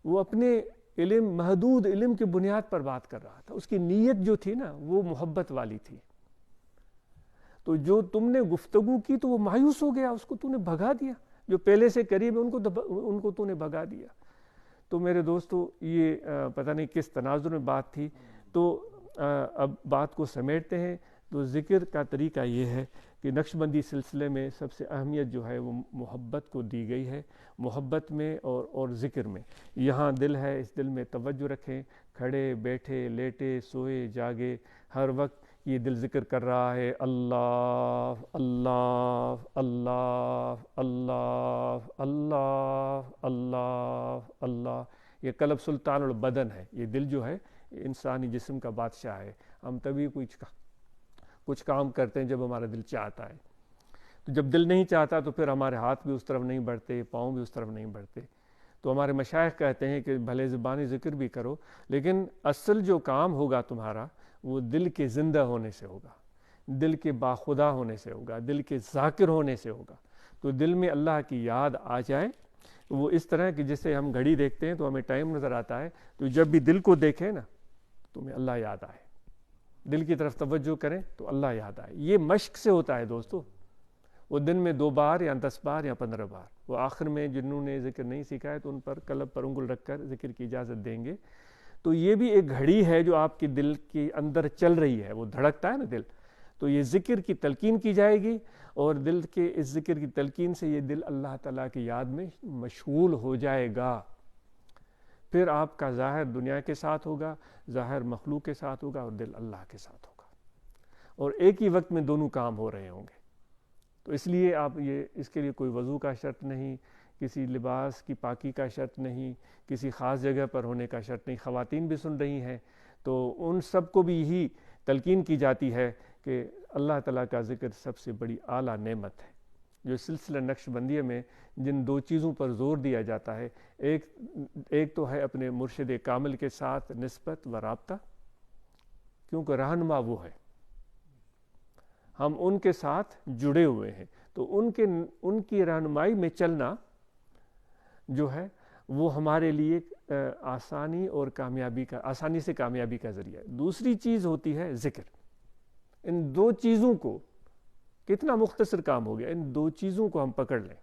وہ اپنے علم، محدود علم کی بنیاد پر بات کر رہا تھا، اس کی نیت جو تھی نا وہ محبت والی تھی. تو جو تم نے گفتگو کی تو وہ مایوس ہو گیا، اس کو تو نے بھگا دیا، جو پہلے سے قریب ہے ان کو تو نے بھگا دیا. تو میرے دوستو یہ پتہ نہیں کس تناظر میں بات تھی. تو اب بات کو سمیٹتے ہیں. تو ذکر کا طریقہ یہ ہے کہ نقش بندی سلسلے میں سب سے اہمیت جو ہے وہ محبت کو دی گئی ہے. محبت میں اور ذکر میں. یہاں دل ہے، اس دل میں توجہ رکھیں. کھڑے بیٹھے لیٹے سوئے جاگے ہر وقت یہ دل ذکر کر رہا ہے، اللہ اللہ اللہ اللہ اللہ اللہ اللہ. یہ قلب سلطان البدن ہے. یہ دل جو ہے انسانی جسم کا بادشاہ ہے. ہم تبھی کچھ کام کرتے ہیں جب ہمارا دل چاہتا ہے. تو جب دل نہیں چاہتا تو پھر ہمارے ہاتھ بھی اس طرف نہیں بڑھتے، پاؤں بھی اس طرف نہیں بڑھتے. تو ہمارے مشائخ کہتے ہیں کہ بھلے زبانی ذکر بھی کرو، لیکن اصل جو کام ہوگا تمہارا وہ دل کے زندہ ہونے سے ہوگا، دل کے باخدا ہونے سے ہوگا، دل کے ذاکر ہونے سے ہوگا. تو دل میں اللہ کی یاد آ جائے. وہ اس طرح کہ جسے ہم گھڑی دیکھتے ہیں تو ہمیں ٹائم نظر آتا ہے، تو جب بھی دل کو دیکھیں نا تو ہمیں اللہ یاد آئے، دل کی طرف توجہ کریں تو اللہ یاد آئے. یہ مشق سے ہوتا ہے دوستو. وہ دن میں 2 بار یا 10 بار یا 15 بار. وہ آخر میں جنہوں نے ذکر نہیں سیکھا ہے تو ان پر قلب پر انگل رکھ کر ذکر کی اجازت دیں گے. تو یہ بھی ایک گھڑی ہے جو آپ کے دل کے اندر چل رہی ہے، وہ دھڑکتا ہے نا دل. تو یہ ذکر کی تلقین کی جائے گی، اور دل کے اس ذکر کی تلقین سے یہ دل اللہ تعالیٰ کی یاد میں مشغول ہو جائے گا. پھر آپ کا ظاہر دنیا کے ساتھ ہوگا، ظاہر مخلوق کے ساتھ ہوگا، اور دل اللہ کے ساتھ ہوگا. اور ایک ہی وقت میں دونوں کام ہو رہے ہوں گے. تو اس لیے آپ اس کے لیے کوئی وضو کا شرط نہیں، کسی لباس کی پاکی کا شرط نہیں، کسی خاص جگہ پر ہونے کا شرط نہیں. خواتین بھی سن رہی ہیں تو ان سب کو بھی یہی تلقین کی جاتی ہے کہ اللہ تعالیٰ کا ذکر سب سے بڑی اعلیٰ نعمت ہے. جو سلسلہ نقش بندیہ میں جن 2 چیزوں پر زور دیا جاتا ہے، ایک تو ہے اپنے مرشد کامل کے ساتھ نسبت و رابطہ، کیونکہ رہنما وہ ہے، ہم ان کے ساتھ جڑے ہوئے ہیں. تو ان کی رہنمائی میں چلنا جو ہے وہ ہمارے لیے آسانی سے کامیابی کا ذریعہ ہے. دوسری چیز ہوتی ہے ذکر. ان 2 چیزوں کو، کتنا مختصر کام ہو گیا، ان 2 چیزوں کو ہم پکڑ لیں.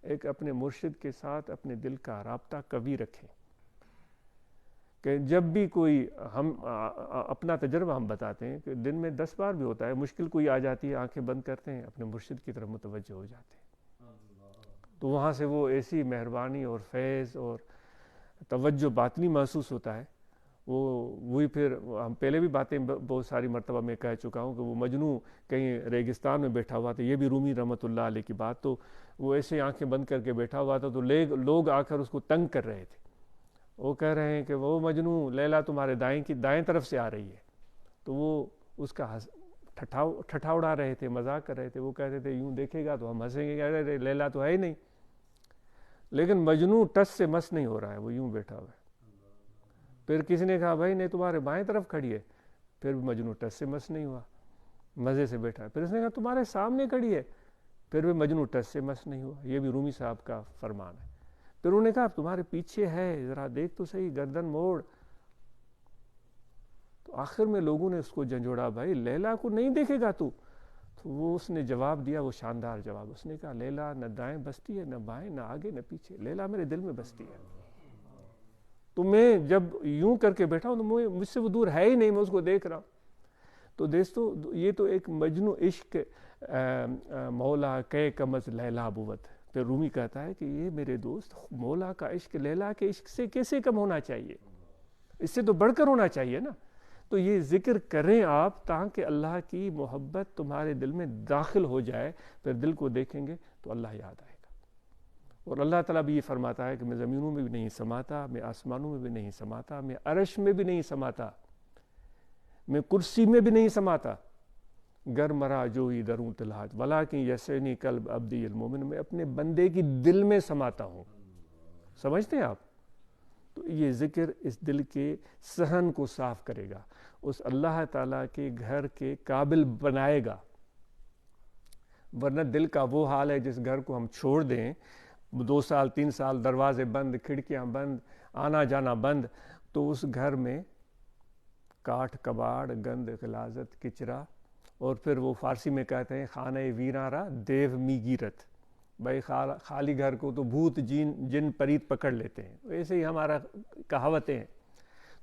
ایک اپنے مرشد کے ساتھ اپنے دل کا رابطہ قوی رکھیں کہ جب بھی کوئی اپنا تجربہ ہم بتاتے ہیں کہ دن میں 10 بار بھی ہوتا ہے، مشکل کوئی آ جاتی ہے، آنکھیں بند کرتے ہیں، اپنے مرشد کی طرف متوجہ ہو جاتے ہیں. تو وہاں سے وہ ایسی مہربانی اور فیض اور توجہ باطنی محسوس ہوتا ہے. وہی پھر ہم پہلے بھی باتیں بہت ساری مرتبہ میں کہہ چکا ہوں کہ وہ مجنوں کہیں ریگستان میں بیٹھا ہوا تھا. یہ بھی رومی رحمۃ اللہ علیہ کی بات. تو وہ ایسے آنکھیں بند کر کے بیٹھا ہوا تھا، تو لوگ آ کر اس کو تنگ کر رہے تھے. وہ کہہ رہے ہیں کہ وہ مجنوں لیلا تمہارے دائیں طرف سے آ رہی ہے. تو وہ اس کا ٹھٹھا اڑا رہے تھے، مذاق کر رہے تھے. وہ کہتے تھے یوں دیکھے گا تو ہم ہنسیں گے، کہہ رہے لیلا تو ہے ہی نہیں. لیکن مجنوں ٹس سے مس نہیں ہو رہا ہے، وہ یوں بیٹھا ہوا ہے. پھر کسی نے کہا بھائی نہیں تمہارے بائیں طرف کھڑی ہے. پھر مجنوں ٹس سے مس نہیں ہوا، مزے سے بیٹھا ہے. پھر اس نے کہا تمہارے سامنے کھڑی ہے. پھر بھی مجنوں ٹس سے مس نہیں ہوا. یہ بھی رومی صاحب کا فرمان ہے. پھر انہوں نے کہا تمہارے پیچھے ہے، ذرا دیکھ تو صحیح، گردن موڑ. تو آخر میں لوگوں نے اس کو جھنجھوڑا، بھائی لیلا کو نہیں دیکھے گا تو وہ اس نے جواب دیا، وہ شاندار جواب. اس نے کہا لیلا نہ دائیں بستی ہے، نہ بائیں، نہ آگے نہ پیچھے. لیلا میرے دل میں بستی ہے. تو میں جب یوں کر کے بیٹھا ہوں تو مجھ سے وہ دور ہے ہی نہیں، میں اس کو دیکھ رہا ہوں. تو دوستو یہ تو ایک مجنوں عشق مولا کے کمز لیلا بوت. پھر رومی کہتا ہے کہ یہ میرے دوست مولا کا عشق لیلا کے عشق سے کیسے کم ہونا چاہیے، اس سے تو بڑھ کر ہونا چاہیے نا. تو یہ ذکر کریں آپ تاکہ اللہ کی محبت تمہارے دل میں داخل ہو جائے. پھر دل کو دیکھیں گے تو اللہ یاد آئے گا. اور اللہ تعالیٰ بھی یہ فرماتا ہے کہ میں زمینوں میں بھی نہیں سماتا، میں آسمانوں میں بھی نہیں سماتا، میں عرش میں بھی نہیں سماتا، میں کرسی میں بھی نہیں سماتا. گر مرا جو ہی دروں تلہات ولیکن یسعنی قلب عبدی المومن. میں اپنے بندے کی دل میں سماتا ہوں. سمجھتے ہیں آپ؟ تو یہ ذکر اس دل کے صحن کو صاف کرے گا، اس اللہ تعالیٰ کے گھر کے قابل بنائے گا. ورنہ دل کا وہ حال ہے جس گھر کو ہم چھوڑ دیں 2 سال 3 سال دروازے بند، کھڑکیاں بند، آنا جانا بند، تو اس گھر میں کاٹھ کباڑ، گند غلاظت، کچرا، اور پھر وہ فارسی میں کہتے ہیں خانہ ویرارا دیو می گیرت، بھائی خالی گھر کو تو بھوت جن پریت پکڑ لیتے ہیں، ایسے ہی ہمارا کہاوتیں ہیں.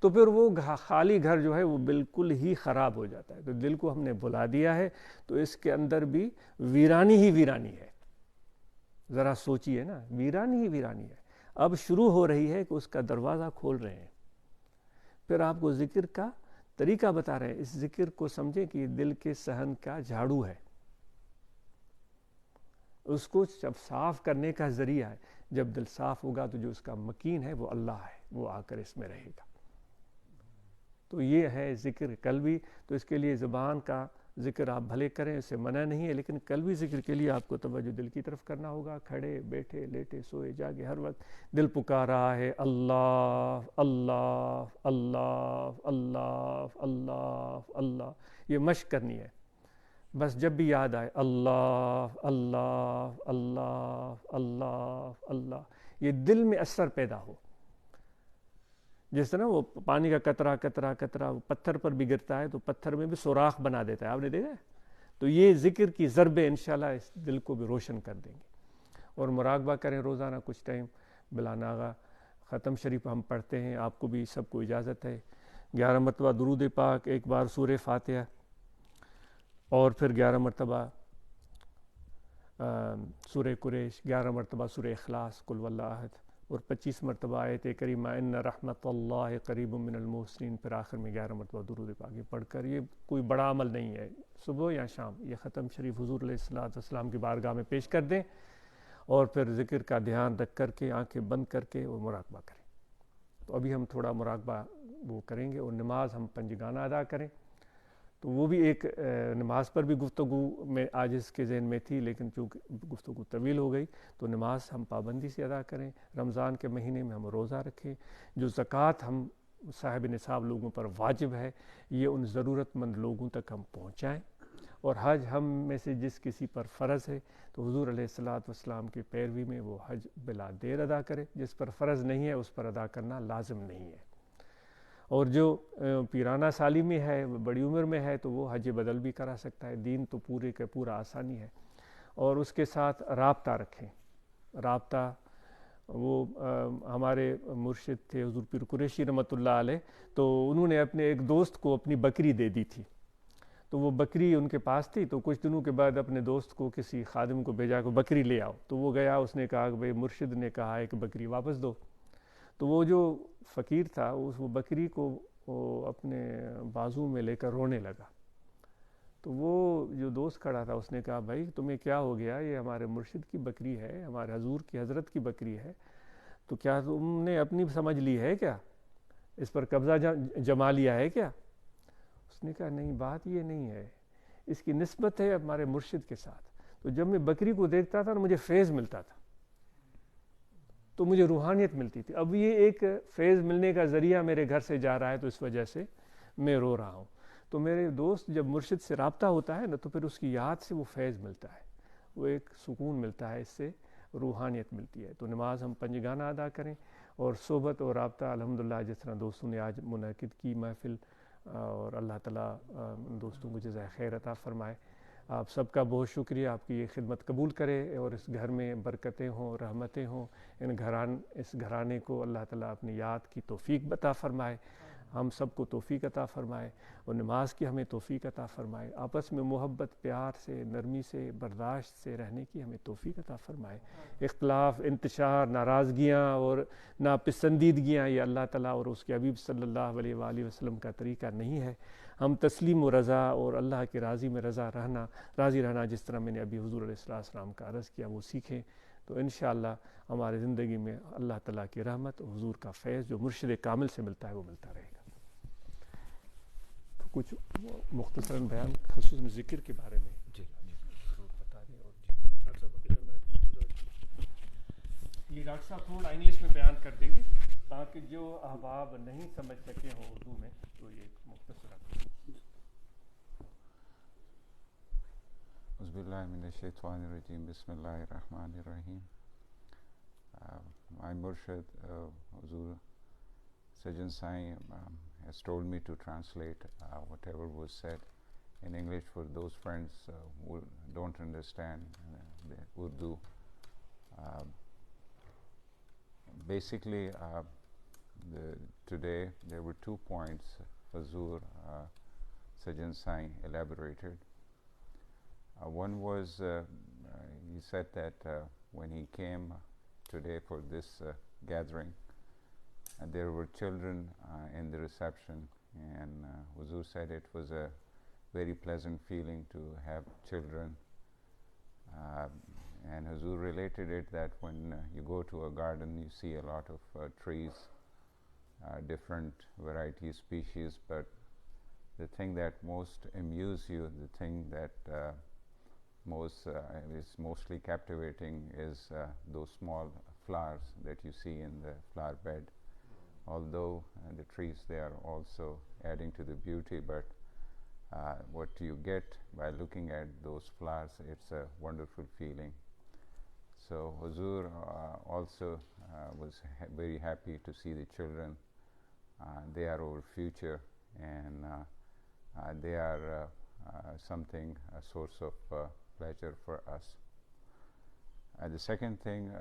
تو پھر وہ خالی گھر جو ہے وہ بالکل ہی خراب ہو جاتا ہے. تو دل کو ہم نے بھلا دیا ہے تو اس کے اندر بھی ویرانی ہی ویرانی ہے. ذرا سوچئے نا، ویرانی ہی ویرانی ہے. اب شروع ہو رہی ہے کہ اس کا دروازہ کھول رہے ہیں. پھر آپ کو ذکر کا طریقہ بتا رہے ہیں. اس ذکر کو سمجھیں کہ دل کے صحن کا جھاڑو ہے، اس کو جب صاف کرنے کا ذریعہ ہے. جب دل صاف ہوگا تو جو اس کا مکین ہے وہ اللہ ہے، وہ آ کر اس میں رہے گا. تو یہ ہے ذکر قلبی. تو اس کے لیے زبان کا ذکر آپ بھلے کریں، اسے منع نہیں ہے، لیکن قلبی ذکر کے لیے آپ کو توجہ دل کی طرف کرنا ہوگا. کھڑے بیٹھے لیٹے سوئے جاگے ہر وقت دل پکار رہا ہے اللہ اللہ اللہ اللہ اللہ اللہ. یہ مشق کرنی ہے. بس جب بھی یاد آئے اللہ اللہ اللہ اللہ اللہ، یہ دل میں اثر پیدا ہو. جس طرح وہ پانی کا قطرہ قطرہ قطرہ پتھر پر بھی گرتا ہے تو پتھر میں بھی سوراخ بنا دیتا ہے. آپ نے دیکھا ہے؟ تو یہ ذکر کی ضربیں انشاءاللہ اس دل کو بھی روشن کر دیں گے. اور مراقبہ کریں روزانہ کچھ ٹائم بلا ناغہ. ختم شریف ہم پڑھتے ہیں، آپ کو بھی سب کو اجازت ہے. 11 مرتبہ درود پاک، ایک بار سورہ فاتحہ، اور پھر 11 مرتبہ سورہ قریش، 11 مرتبہ سورہ اخلاص، قل واللہ احد، اور 25 مرتبہ آیت کریمہ ان رحمت اللہ قریب من المحسنین. پھر آخر میں 11 مرتبہ درود پاک پڑھ کر، یہ کوئی بڑا عمل نہیں ہے، صبح یا شام یہ ختم شریف حضور علیہ الصلوۃ والسلام کی بارگاہ میں پیش کر دیں، اور پھر ذکر کا دھیان رکھ کر کے آنکھیں بند کر کے اور مراقبہ کریں. تو ابھی ہم تھوڑا مراقبہ وہ کریں گے. اور نماز ہم پنجگانہ ادا کریں. تو وہ بھی ایک نماز پر بھی گفتگو میں آج اس کے ذہن میں تھی، لیکن چونکہ گفتگو طویل ہو گئی تو نماز ہم پابندی سے ادا کریں. رمضان کے مہینے میں ہم روزہ رکھیں. جو زکوٰۃ ہم صاحب نصاب لوگوں پر واجب ہے، یہ ان ضرورت مند لوگوں تک ہم پہنچائیں. اور حج ہم میں سے جس کسی پر فرض ہے تو حضور علیہ الصلوۃ والسلام کی پیروی میں وہ حج بلا دیر ادا کرے. جس پر فرض نہیں ہے اس پر ادا کرنا لازم نہیں ہے. اور جو پیرانہ سالی میں ہے، بڑی عمر میں ہے، تو وہ حج بدل بھی کرا سکتا ہے. دین تو پورے کا پورا آسانی ہے. اور اس کے ساتھ رابطہ رکھیں. رابطہ وہ ہمارے مرشد تھے حضور پیر قریشی رحمۃ اللہ علیہ، تو انہوں نے اپنے ایک دوست کو اپنی بکری دے دی تھی. تو وہ بکری ان کے پاس تھی. تو کچھ دنوں کے بعد اپنے دوست کو کسی خادم کو بھیجا کہ بکری لے آؤ. تو وہ گیا، اس نے کہا کہ بھئی مرشد نے کہا ہے کہ بکری واپس دو. تو وہ جو فقیر تھا وہ بکری کو اپنے بازو میں لے کر رونے لگا. تو وہ جو دوست کھڑا تھا اس نے کہا بھائی تمہیں کیا ہو گیا؟ یہ ہمارے مرشد کی بکری ہے، ہمارے حضور کی حضرت کی بکری ہے، تو کیا تم نے اپنی سمجھ لی ہے کیا؟ اس پر قبضہ جما لیا ہے کیا؟ اس نے کہا نہیں، بات یہ نہیں ہے، اس کی نسبت ہے ہمارے مرشد کے ساتھ. تو جب میں بکری کو دیکھتا تھا مجھے فیض ملتا تھا، تو مجھے روحانیت ملتی تھی. اب یہ ایک فیض ملنے کا ذریعہ میرے گھر سے جا رہا ہے، تو اس وجہ سے میں رو رہا ہوں. تو میرے دوست جب مرشد سے رابطہ ہوتا ہے نا تو پھر اس کی یاد سے وہ فیض ملتا ہے، وہ ایک سکون ملتا ہے، اس سے روحانیت ملتی ہے. تو نماز ہم پنجگانہ ادا کریں. اور صحبت اور رابطہ الحمدللہ جس طرح دوستوں نے آج منعقد کی محفل، اور اللہ تعالیٰ دوستوں کو جزائے خیر عطا فرمائے. آپ سب کا بہت شکریہ، آپ کی یہ خدمت قبول کرے، اور اس گھر میں برکتیں ہوں، رحمتیں ہوں. اس گھرانے کو اللہ تعالیٰ اپنی یاد کی توفیق عطا فرمائے. ہم سب کو توفیق عطا فرمائے، اور نماز کی ہمیں توفیق عطا فرمائے. آپس میں محبت، پیار سے، نرمی سے، برداشت سے رہنے کی ہمیں توفیق عطا فرمائے. اختلاف، انتشار، ناراضگیاں اور ناپسندیدگیاں یہ اللہ تعالیٰ اور اس کے حبیب صلی اللہ علیہ وآلہ وسلم کا طریقہ نہیں ہے. ہم تسلیم و رضا اور اللہ کے راضی میں راضی رہنا، جس طرح میں نے ابھی حضور علیہ السلام کا عرض کیا، وہ سیکھیں. تو انشاءاللہ ہماری زندگی میں اللہ تعالیٰ کی رحمت اور حضور کا فیض جو مرشد کامل سے ملتا ہے وہ ملتا رہے گا. تو کچھ مختصراً بیان خصوصاً ذکر کے بارے میں جی ضرور بتا دیں. اور یہ ڈاکٹر صاحب تھوڑا انگلش میں بیان کر دیں گے تاکہ جو احباب نہیں سمجھ سکے ہوں اردو میں تو یہ مختصر. اعوذ باللہ billahi minash shaitanir rajim. Bismillahir Rahmanir Rahim. My Murshid, Huzur Sajan Sai, has told me to translate whatever was said in English for those friends who don't understand the Urdu. Basically, today there were 2 points Huzur Sajan Sai elaborated. One was he said that when he came today for this gathering, there were children in the reception, and Huzur said it was a very pleasant feeling to have children. And Huzur related it that when you go to a garden, you see a lot of trees, different varieties, species, but the thing that most amuse you, the thing that is mostly captivating is those small flowers that you see in the flower bed. Although the trees, they are also adding to the beauty, but what you get by looking at those flowers, it's a wonderful feeling. So Huzur also was very happy to see the children. They are our future, and they are something, a source of pleasure for us. The second thing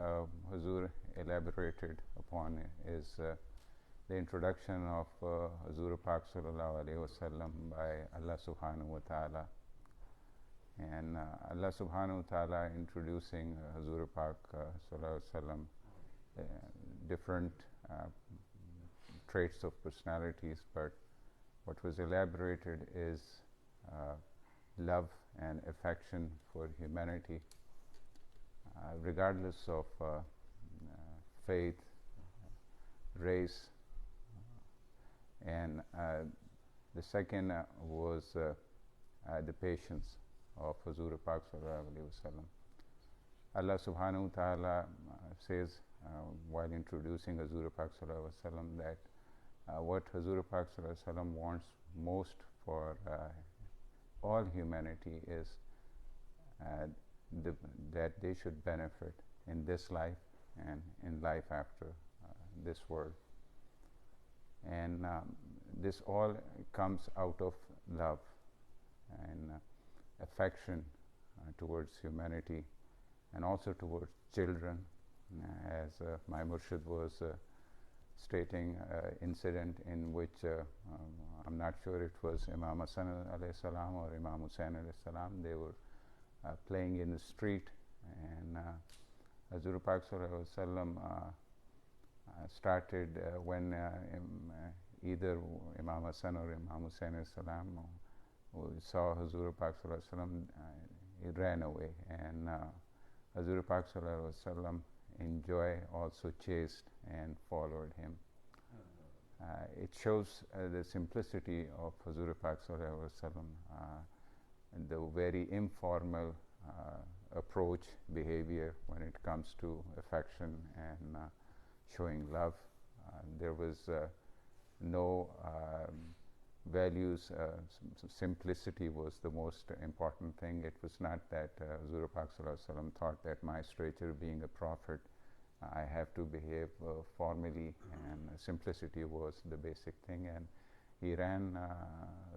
Huzur elaborated upon is the introduction of Huzur Pak Sallallahu Alaihi Wasallam by Allah Subhanahu wa Ta'ala. And Allah Subhanahu wa Ta'ala introducing Huzur Pak Sallallahu Alaihi Wasallam different traits of personalities, but what was elaborated is love and affection for humanity, regardless of faith, race, and the second was the patience of Huzur Pak Sallallahu Alaihi Wasallam. Allah Subhanahu wa Ta'ala says while introducing Huzur Pak Sallallahu Alaihi Wasallam that what Huzur Pak Sallallahu Alaihi Wasallam wants most for all humanity is that they should benefit in this life and in life after this world. And this all comes out of love and affection towards humanity, and also towards children, as my Murshid was stating incident in which I'm not sure it was Imam Hassan alayhi salam or Imam Hussain alayhi salam. They were playing in the street, and Huzur Pak Sallallahu Alaihi Wasallam started when either Imam Hassan or Imam Hussain alayhi salam saw Huzur Pak Sallallahu Alaihi Wasallam, he ran away, and Huzur Pak Sallallahu Alaihi Wasallam in joy also chased and followed him. It shows the simplicity of Huzur Pak Sallallahu Alaihi Wasallam, and the very informal approach, behavior when it comes to affection and showing love. There was no values, simplicity was the most important thing. It was not that Huzur Pak Sallallahu Alaihi Wasallam thought that my stature being a prophet, I have to behave formally, and simplicity was the basic thing. And he ran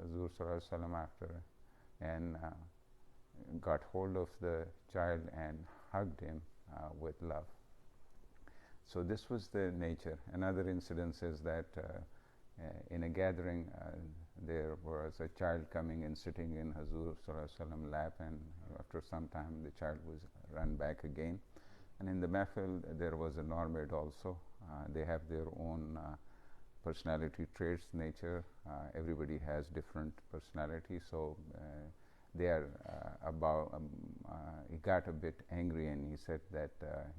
Huzur Sallallahu Alaihi Wasallam after and got hold of the child and hugged him with love. So this was the nature. Another incident is that in a gathering there was a child coming and sitting in Huzur Sallallahu Alaihi Wasallam lap, and after some time the child was run back again. And in the mahfil there was a Normaid also. They have their own personality traits, nature. Everybody has different personality, so they are he got a bit angry, and he said that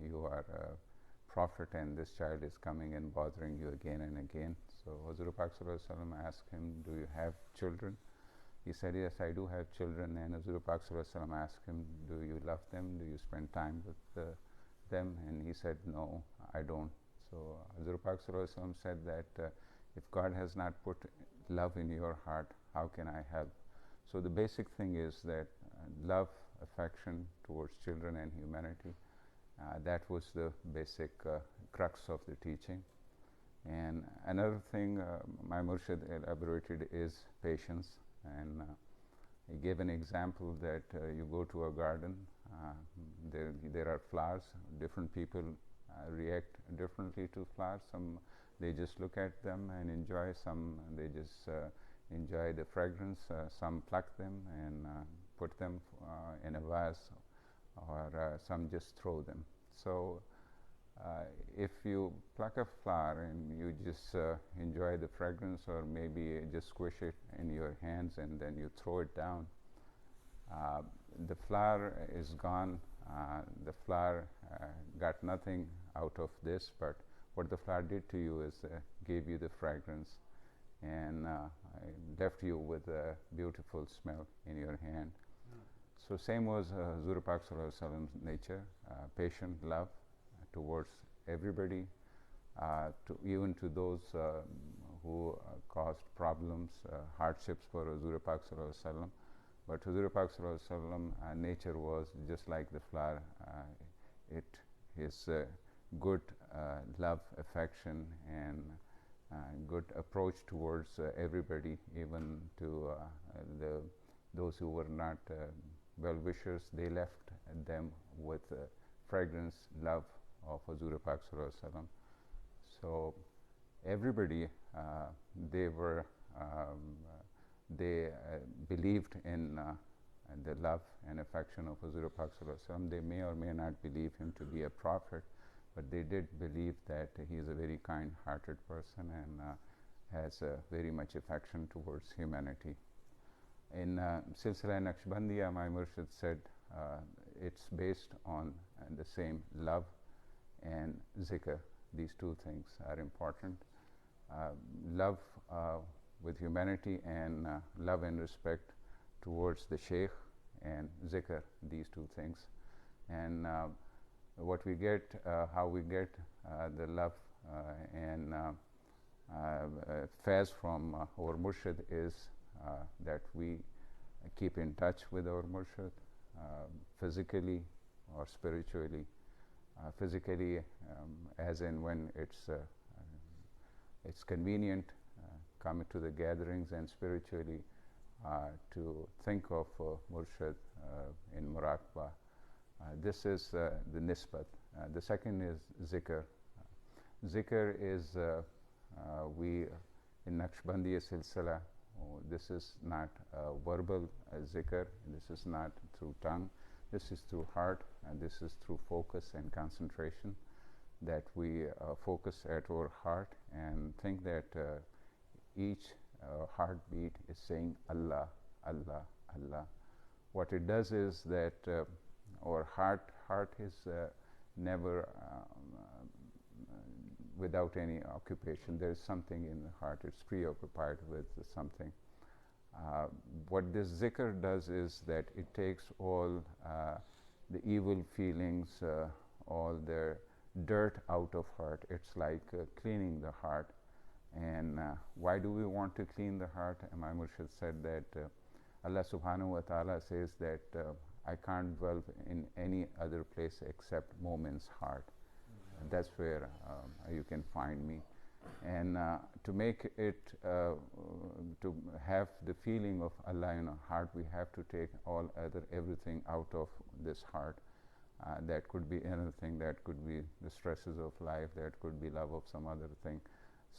you are a prophet and this child is coming and bothering you again and again. So Huzur Pak Sallallahu Alaihi Wasallam asked him, do you have children? He said, yes, I do have children. And Huzur Pak Sallallahu Alaihi Wasallam asked him, do you love them? Do you spend time with them? And he said, no, I don't. So Huzur Pak Sallallahu Alaihi Wasallam said that if God has not put love in your heart, how can I help? So the basic thing is that love affection towards children and humanity. That was the basic crux of the teaching. And another thing my Murshid elaborated is patience. And he gave an example that you go to a garden, there are flowers, different people react differently to flowers. Some they just look at them and enjoy, some they just enjoy the fragrance, some pluck them and put them in a vase, or some just throw them. So if you pluck a flower and you just enjoy the fragrance, or maybe just squish it in your hands and then you throw it down, the flower is gone. The flower got nothing out of this, but what the flower did to you is gave you the fragrance and left you with a beautiful smell in your hand. So same was Huzur Pak Sallallahu Alaihi Wasallam's nature, patient love towards everybody, even to those who caused problems, hardships for Huzur Pak Sallallahu Alaihi Wasallam. But Huzur Pak Sallallahu Alaihi Wasallam nature was just like the flower. It is good love, affection, and good approach towards everybody, even to those who were not well-wishers. They left them with fragrance, love of Huzur Pak Sallallahu Alaihi Wasallam. So everybody, they were they believed in the love and affection of Huzur Pak Sallallahu Alaihi Wasallam. They may or may not believe him to be a prophet, but they did believe that he is a very kind-hearted person and has very much affection towards humanity. In Silsila Naqshbandiya, my Murshid said it's based on the same love and zikr. These two things are important. Love with humanity and love and respect towards the Shaykh, and zikr, these two things. And what we get, how we get the love and faiz from our Murshid is that we keep in touch with our Murshid physically or spiritually. Physically, as in when it's convenient, coming to the gatherings, and spiritually to think of Murshid in Muraqabah. This is the nisbat. The second is zikr. Zikr is we in Naqshbandiya Silsila, this is not verbal zikr, this is not through tongue, this is through heart, and this is through focus and concentration, that we focus at our heart and think that each heartbeat is saying Allah, Allah, Allah. What it does is that our heart is never without any occupation. There is something in the heart, it's preoccupied with something. What this zikr does is that it takes all the evil feelings, all the dirt out of heart. It's like cleaning the heart. And why do we want to clean the heart? Imam Murshid said that Allah subhanahu wa ta'ala says that I can't dwell in any other place except moment's heart. And that's where you can find me. And to make it, to have the feeling of Allah in our heart, we have to take everything out of this heart. That could be anything, that could be the stresses of life, that could be love of some other thing.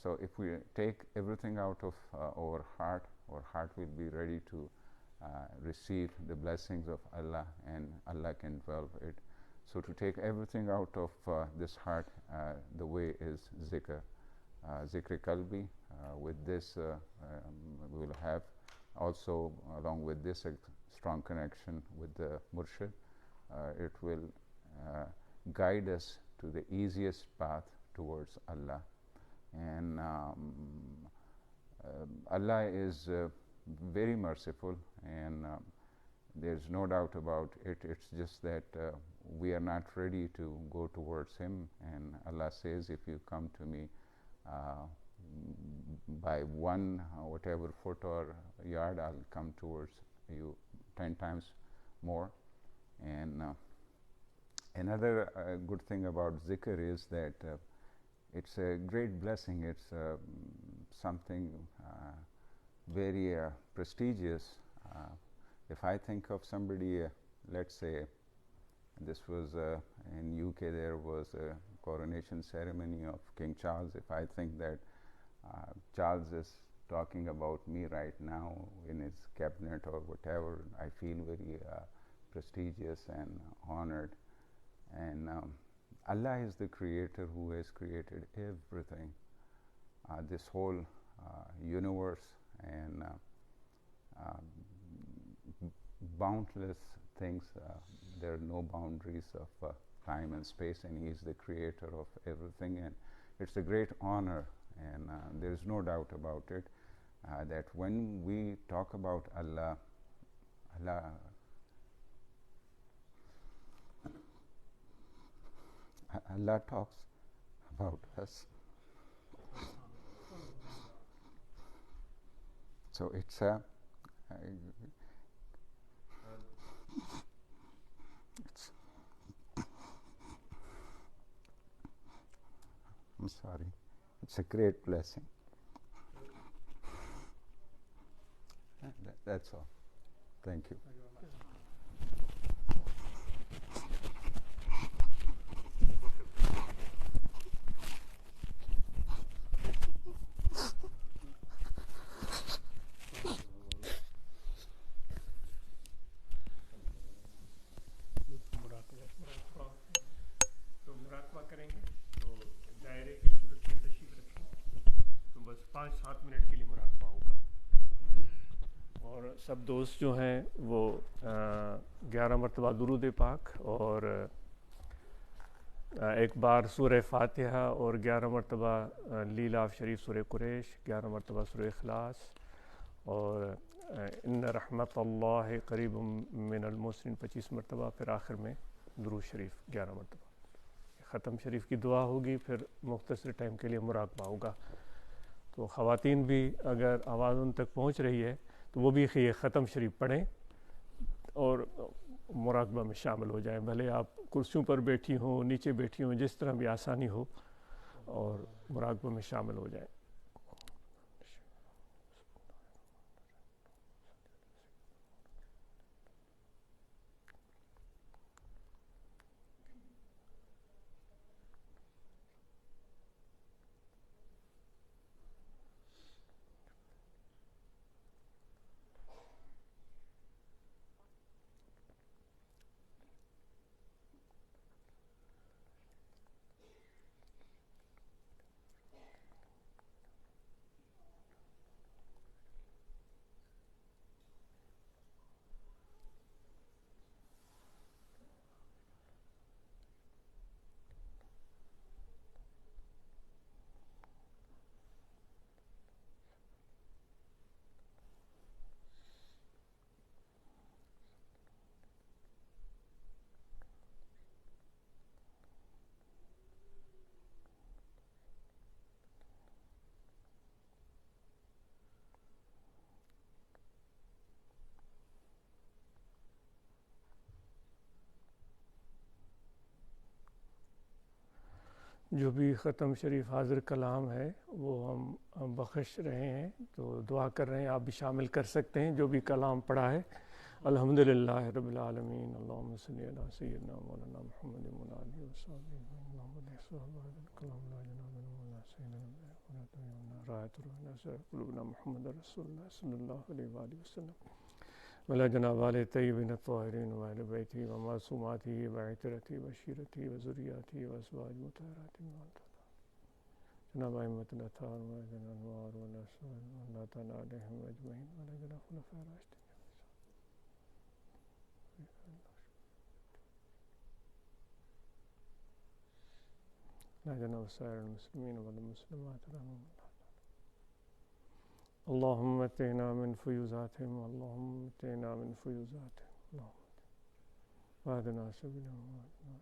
So if we take everything out of our heart will be ready to receive the blessings of Allah, and Allah can dwell it. So to take everything out of this heart, the way is zikr. Zikr Qalbi. With this, we will have also, along with this, a strong connection with the Murshid. It will guide us to the easiest path towards Allah. And Allah is very merciful, and there's no doubt about it. It's just that we are not ready to go towards Him. And Allah says, if you come to me by one whatever foot or yard, I'll come towards you 10 times more. And another good thing about zikr is that it's a great blessing. It's something very prestigious. If I think of somebody, let's say this was in UK, there was a coronation ceremony of King Charles. If I think that Charles is talking about me right now in his cabinet or whatever, I feel very prestigious and honored. And Allah is the creator who has created everything, this whole universe, and boundless things. There are no boundaries of time and space, and He is the creator of everything, and it's a great honor, and there is no doubt about it that when we talk about Allah, Allah talks about us. So it's I'm sorry. It's a great blessing. That's all. Thank you. تو مراقبہ کریں گے تو دائرے کی صورت میں تشریف رکھیں تو بس 5-7 منٹ کے لیے مراقبہ ہوگا. اور سب دوست جو ہیں وہ 11 مرتبہ درود پاک اور ایک بار سورہ فاتحہ اور 11 مرتبہ لیلاف شریف سورہ قریش، 11 مرتبہ سورہ اخلاص اور ان رحمت اللہ قریب من المحسنین 25 مرتبہ، پھر آخر میں درود شریف 11 مرتبہ. ختم شریف کی دعا ہوگی، پھر مختصر ٹائم کے لیے مراقبہ ہوگا. تو خواتین بھی اگر آواز ان تک پہنچ رہی ہے تو وہ بھی یہ ختم شریف پڑھیں اور مراقبہ میں شامل ہو جائیں. بھلے آپ کرسیوں پر بیٹھی ہوں، نیچے بیٹھی ہوں، جس طرح بھی آسانی ہو، اور مراقبہ میں شامل ہو جائیں. جو بھی ختم شریف حاضر کلام ہے وہ ہم بخش رہے ہیں، تو دعا کر رہے ہیں، آپ بھی شامل کر سکتے ہیں جو بھی کلام پڑھا ہے. الحمدللہ رب العالمین، اللہم صلی علی سیدنا مولانا محمد وعلی آلہ وصحبہ محمد رسول اللہ صلی اللہ علیہ وآلہ وسلم وعلی جناب آل طیبین الطاہرین وأہل بیتہ ومعصوماتہ وعترتہ وعشیرتہ وذریاتہ وازواج مطہرات جناب ائمۃ الاطہار وجناب انوار اللہ تعالی علیہم اجمعین وعلی جناب خلفاء الراشدین وعلی جناب سائر المسلمین والمسلمات رحمهم اللہ. اللهم اتنا من فیوزاتهم، اللهم اتنا من فیوزاتهم، اللهم واهدنا سبیلهم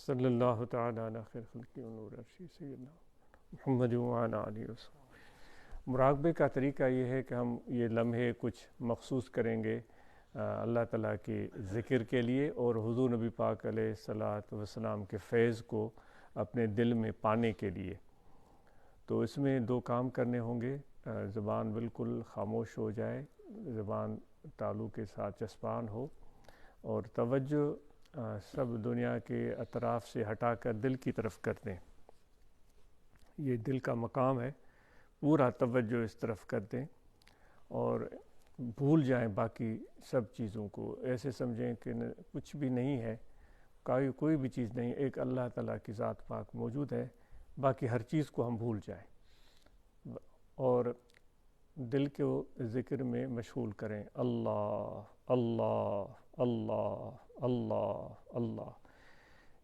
صلی اللہ تعالی علی خیر خلقہ ونور عرشہ سیدنا محمد وعلی آلہ وسلم. مراقبے کا طریقہ یہ ہے کہ ہم یہ لمحے کچھ مخصوص کریں گے اللہ تعالیٰ کے ذکر کے لیے اور حضور نبی پاک علیہ الصلاۃ والسلام کے فیض کو اپنے دل میں پانے کے لیے۔ تو اس میں دو کام کرنے ہوں گے، زبان بالکل خاموش ہو جائے، زبان تالو کے ساتھ چسپان ہو، اور توجہ سب دنیا کے اطراف سے ہٹا کر دل کی طرف کر دیں۔ یہ دل کا مقام ہے، پورا توجہ اس طرف کر دیں اور بھول جائیں باقی سب چیزوں کو، ایسے سمجھیں کہ کچھ بھی نہیں ہے، کوئی بھی چیز نہیں، ایک اللہ تعالیٰ کی ذات پاک موجود ہے، باقی ہر چیز کو ہم بھول جائیں اور دل کو ذکر میں مشغول کریں، اللہ اللہ اللہ اللہ اللہ۔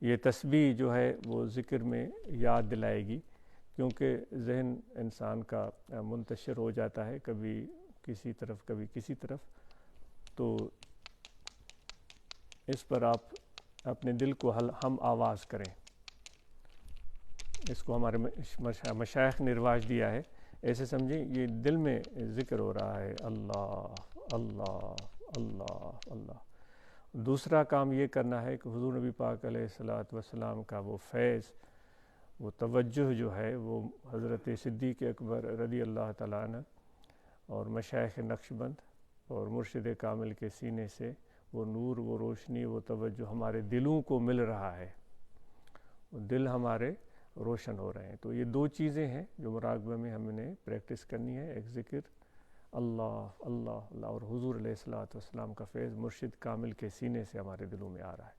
یہ تسبیح جو ہے وہ ذکر میں یاد دلائے گی، کیونکہ ذہن انسان کا منتشر ہو جاتا ہے، کبھی کسی طرف کبھی کسی طرف، تو اس پر آپ اپنے دل کو ہم آواز کریں۔ اس کو ہمارے مشائخ نے رواج دیا ہے، ایسے سمجھیں یہ دل میں ذکر ہو رہا ہے، اللہ اللہ اللہ اللہ۔ دوسرا کام یہ کرنا ہے کہ حضور نبی پاک علیہ الصلاۃ والسلام کا وہ فیض، وہ توجہ جو ہے وہ حضرت صدیق اکبر رضی اللہ تعالیٰ عنہ اور مشائخ نقشبند اور مرشد کامل کے سینے سے وہ نور، وہ روشنی، وہ توجہ ہمارے دلوں کو مل رہا ہے، دل ہمارے روشن ہو رہے ہیں۔ تو یہ دو چیزیں ہیں جو مراقبہ میں ہم نے پریکٹس کرنی ہے، ایک ذکر اللہ اللہ اللہ، اور حضور علیہ الصلاۃ والسلام کا فیض مرشد کامل کے سینے سے ہمارے دلوں میں آ رہا ہے،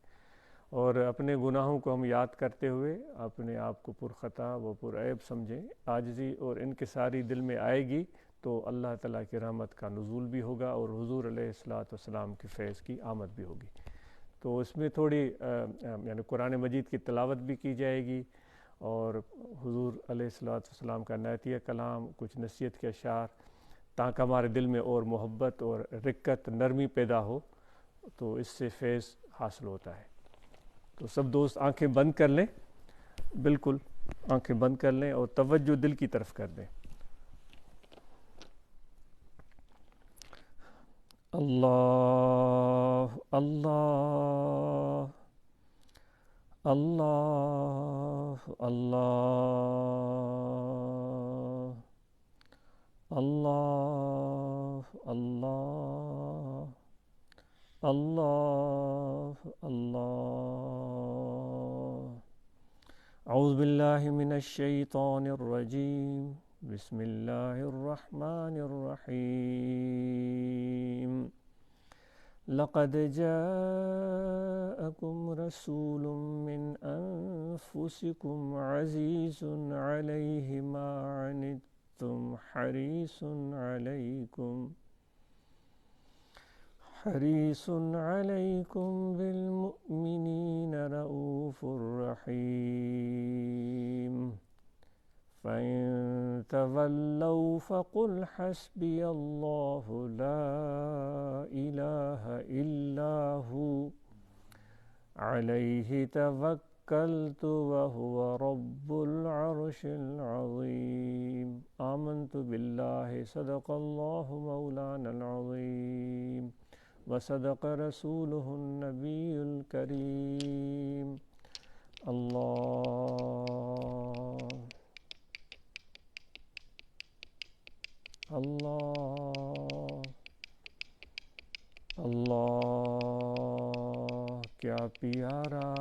اور اپنے گناہوں کو ہم یاد کرتے ہوئے اپنے آپ کو پرخطا و پرعیب سمجھیں، عاجزی اور انکساری دل میں آئے گی تو اللہ تعالیٰ کی رحمت کا نزول بھی ہوگا اور حضور علیہ الصلاۃ والسلام کے فیض کی آمد بھی ہوگی۔ تو اس میں تھوڑی یعنی قرآن مجید کی تلاوت بھی کی جائے گی، اور حضور علیہ الصلاۃ والسلام کا نعتیہ کلام، کچھ نصیحت کے اشعار، تاکہ ہمارے دل میں اور محبت اور رقت، نرمی پیدا ہو، تو اس سے فیض حاصل ہوتا ہے۔ تو سب دوست آنکھیں بند کر لیں، بالکل آنکھیں بند کر لیں اور توجہ دل کی طرف کر دیں۔ اللہ اللہ اللہ اللہ اللہ اللہ اللہ اللہ۔ اعوذ باللہ من الشیطان الرجیم، بسم اللہ الرحمن الرحیم۔ لقد جاءكم رسول من أنفسكم عزيز عليه ما عنتم حريص عليكم بالمؤمنين رؤوف رحيم۔ فإن تولوا فقل حسبي الله لا إله إلا هو عليه توكلت وهو رب العرش العظيم۔ آمنت بالله صدق الله مولانا العظيم وصدق رسوله النبي الكريم۔ اللہ اللہ اللہ، کیا پیارا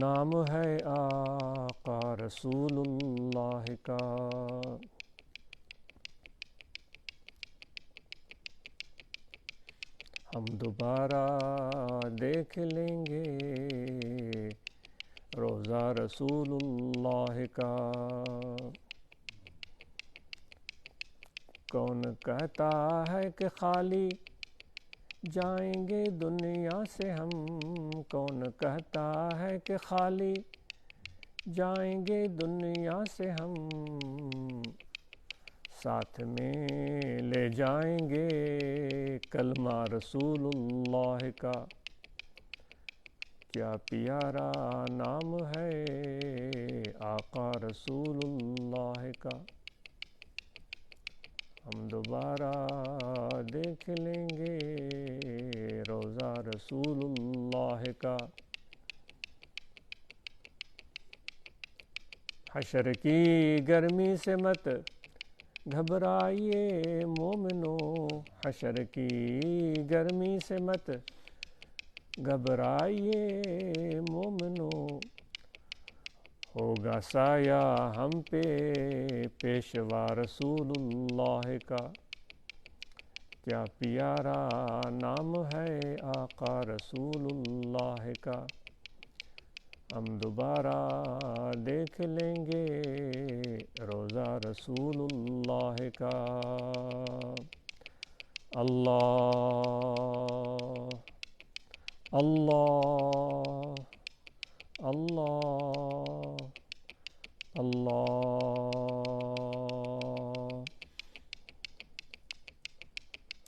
نام ہے آقا رسول اللہ کا۔ ہم دوبارہ دیکھ لیں گے روضہ رسول اللہ کا۔ کون کہتا ہے کہ خالی جائیں گے دنیا سے ہم، کون کہتا ہے کہ خالی جائیں گے دنیا سے ہم، ساتھ میں لے جائیں گے کلمہ رسول اللہ کا۔ کیا پیارا نام ہے آقا رسول اللہ کا۔ ہم دوبارہ دیکھ لیں گے روضہ رسول اللہ کا۔ حشر کی گرمی سے مت گھبرائیے مومنو، حشر کی گرمی سے مت گھبرائیے مومنو، ہوگا سایہ ہم پہ پیشوا رسول اللہ کا۔ کیا پیارا نام ہے آقا رسول اللہ کا، ہم دوبارہ دیکھ لیں گے روضہ رسول اللہ کا۔ اللہ اللہ اللہ اللہ۔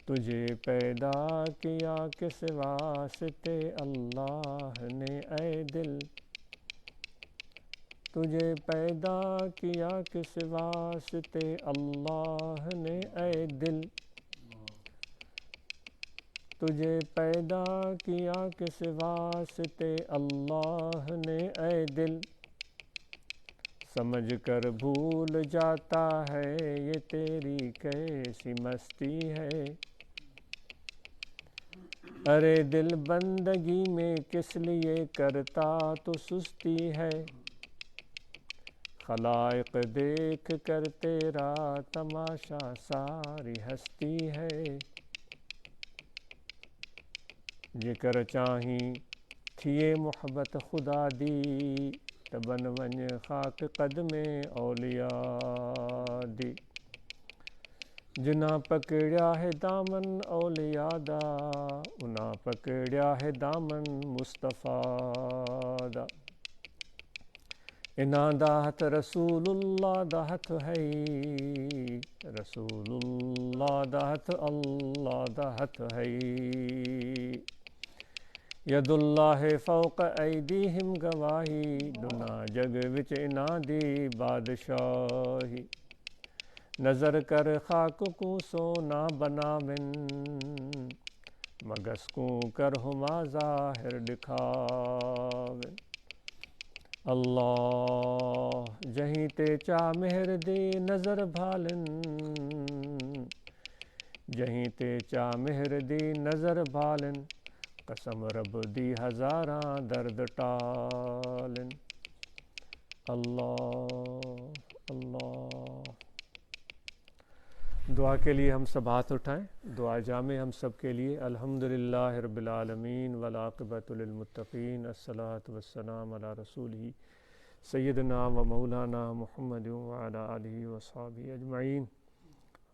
تجھے پیدا کیا کس واسطے اللہ نے اے دل، تجھے پیدا کیا کس واسطے اللہ نے اے دل، تجھے پیدا کیا کس واسطے اللہ نے اے دل، سمجھ کر بھول جاتا ہے یہ تیری کیسی مستی ہے، ارے دل بندگی میں کس لیے کرتا تو سستی ہے، خلائق دیکھ کر تیرا تماشا ساری ہستی ہے، جکر چاہیں تھی یہ محبت خدا دی، تبن ونج خاک قدم اولیاء دی، جنا پکڑیا ہے دامن اولیاء دا، انا پکڑیا ہے دامن مصطفیٰ دا، انہاں دا ہتھ رسول اللہ دا ہتھ ہے، رسول اللہ دا ہتھ اللہ دا ہتھ ہے، ید اللہ فوق ایدیہم گواہی، دنا جگ وچ انہاں دی بادشاہی، نظر کر خاک کو سونا بناون، مگس کو کر ہما ظاہر دکھاون، اللہ جہیں تے چا مہر دی نظر بھالن، جہیں تے چا مہر دی نظر بھالن، قسم رب دی ہزاراں درد ٹالن، اللہ اللہ۔ دعا کے لیے ہم سب ہاتھ اٹھائیں، دعا جامع ہم سب کے لیے۔ الحمدللہ رب العالمین والعاقبۃ للمتقین، الصلاۃ والسلام علی رسولہ سیدنا و مولانا محمد وعلی آلہ وصحبہ اجمعین۔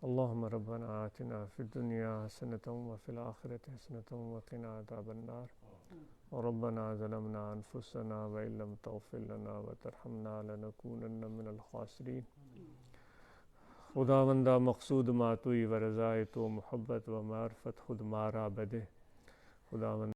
اللہم ربنا آتنا فی الدنیا حسنۃ وفی الآخرۃ حسنۃ وقنا عذاب النار، ربنا ظلمنا انفسنا وإن لم تغفر لنا وترحمنا لنکونن من الخاسرین۔ خداوندہ مقصود ما توئی و رضائے تو محبت و معرفت خود مارا بدے، خداوند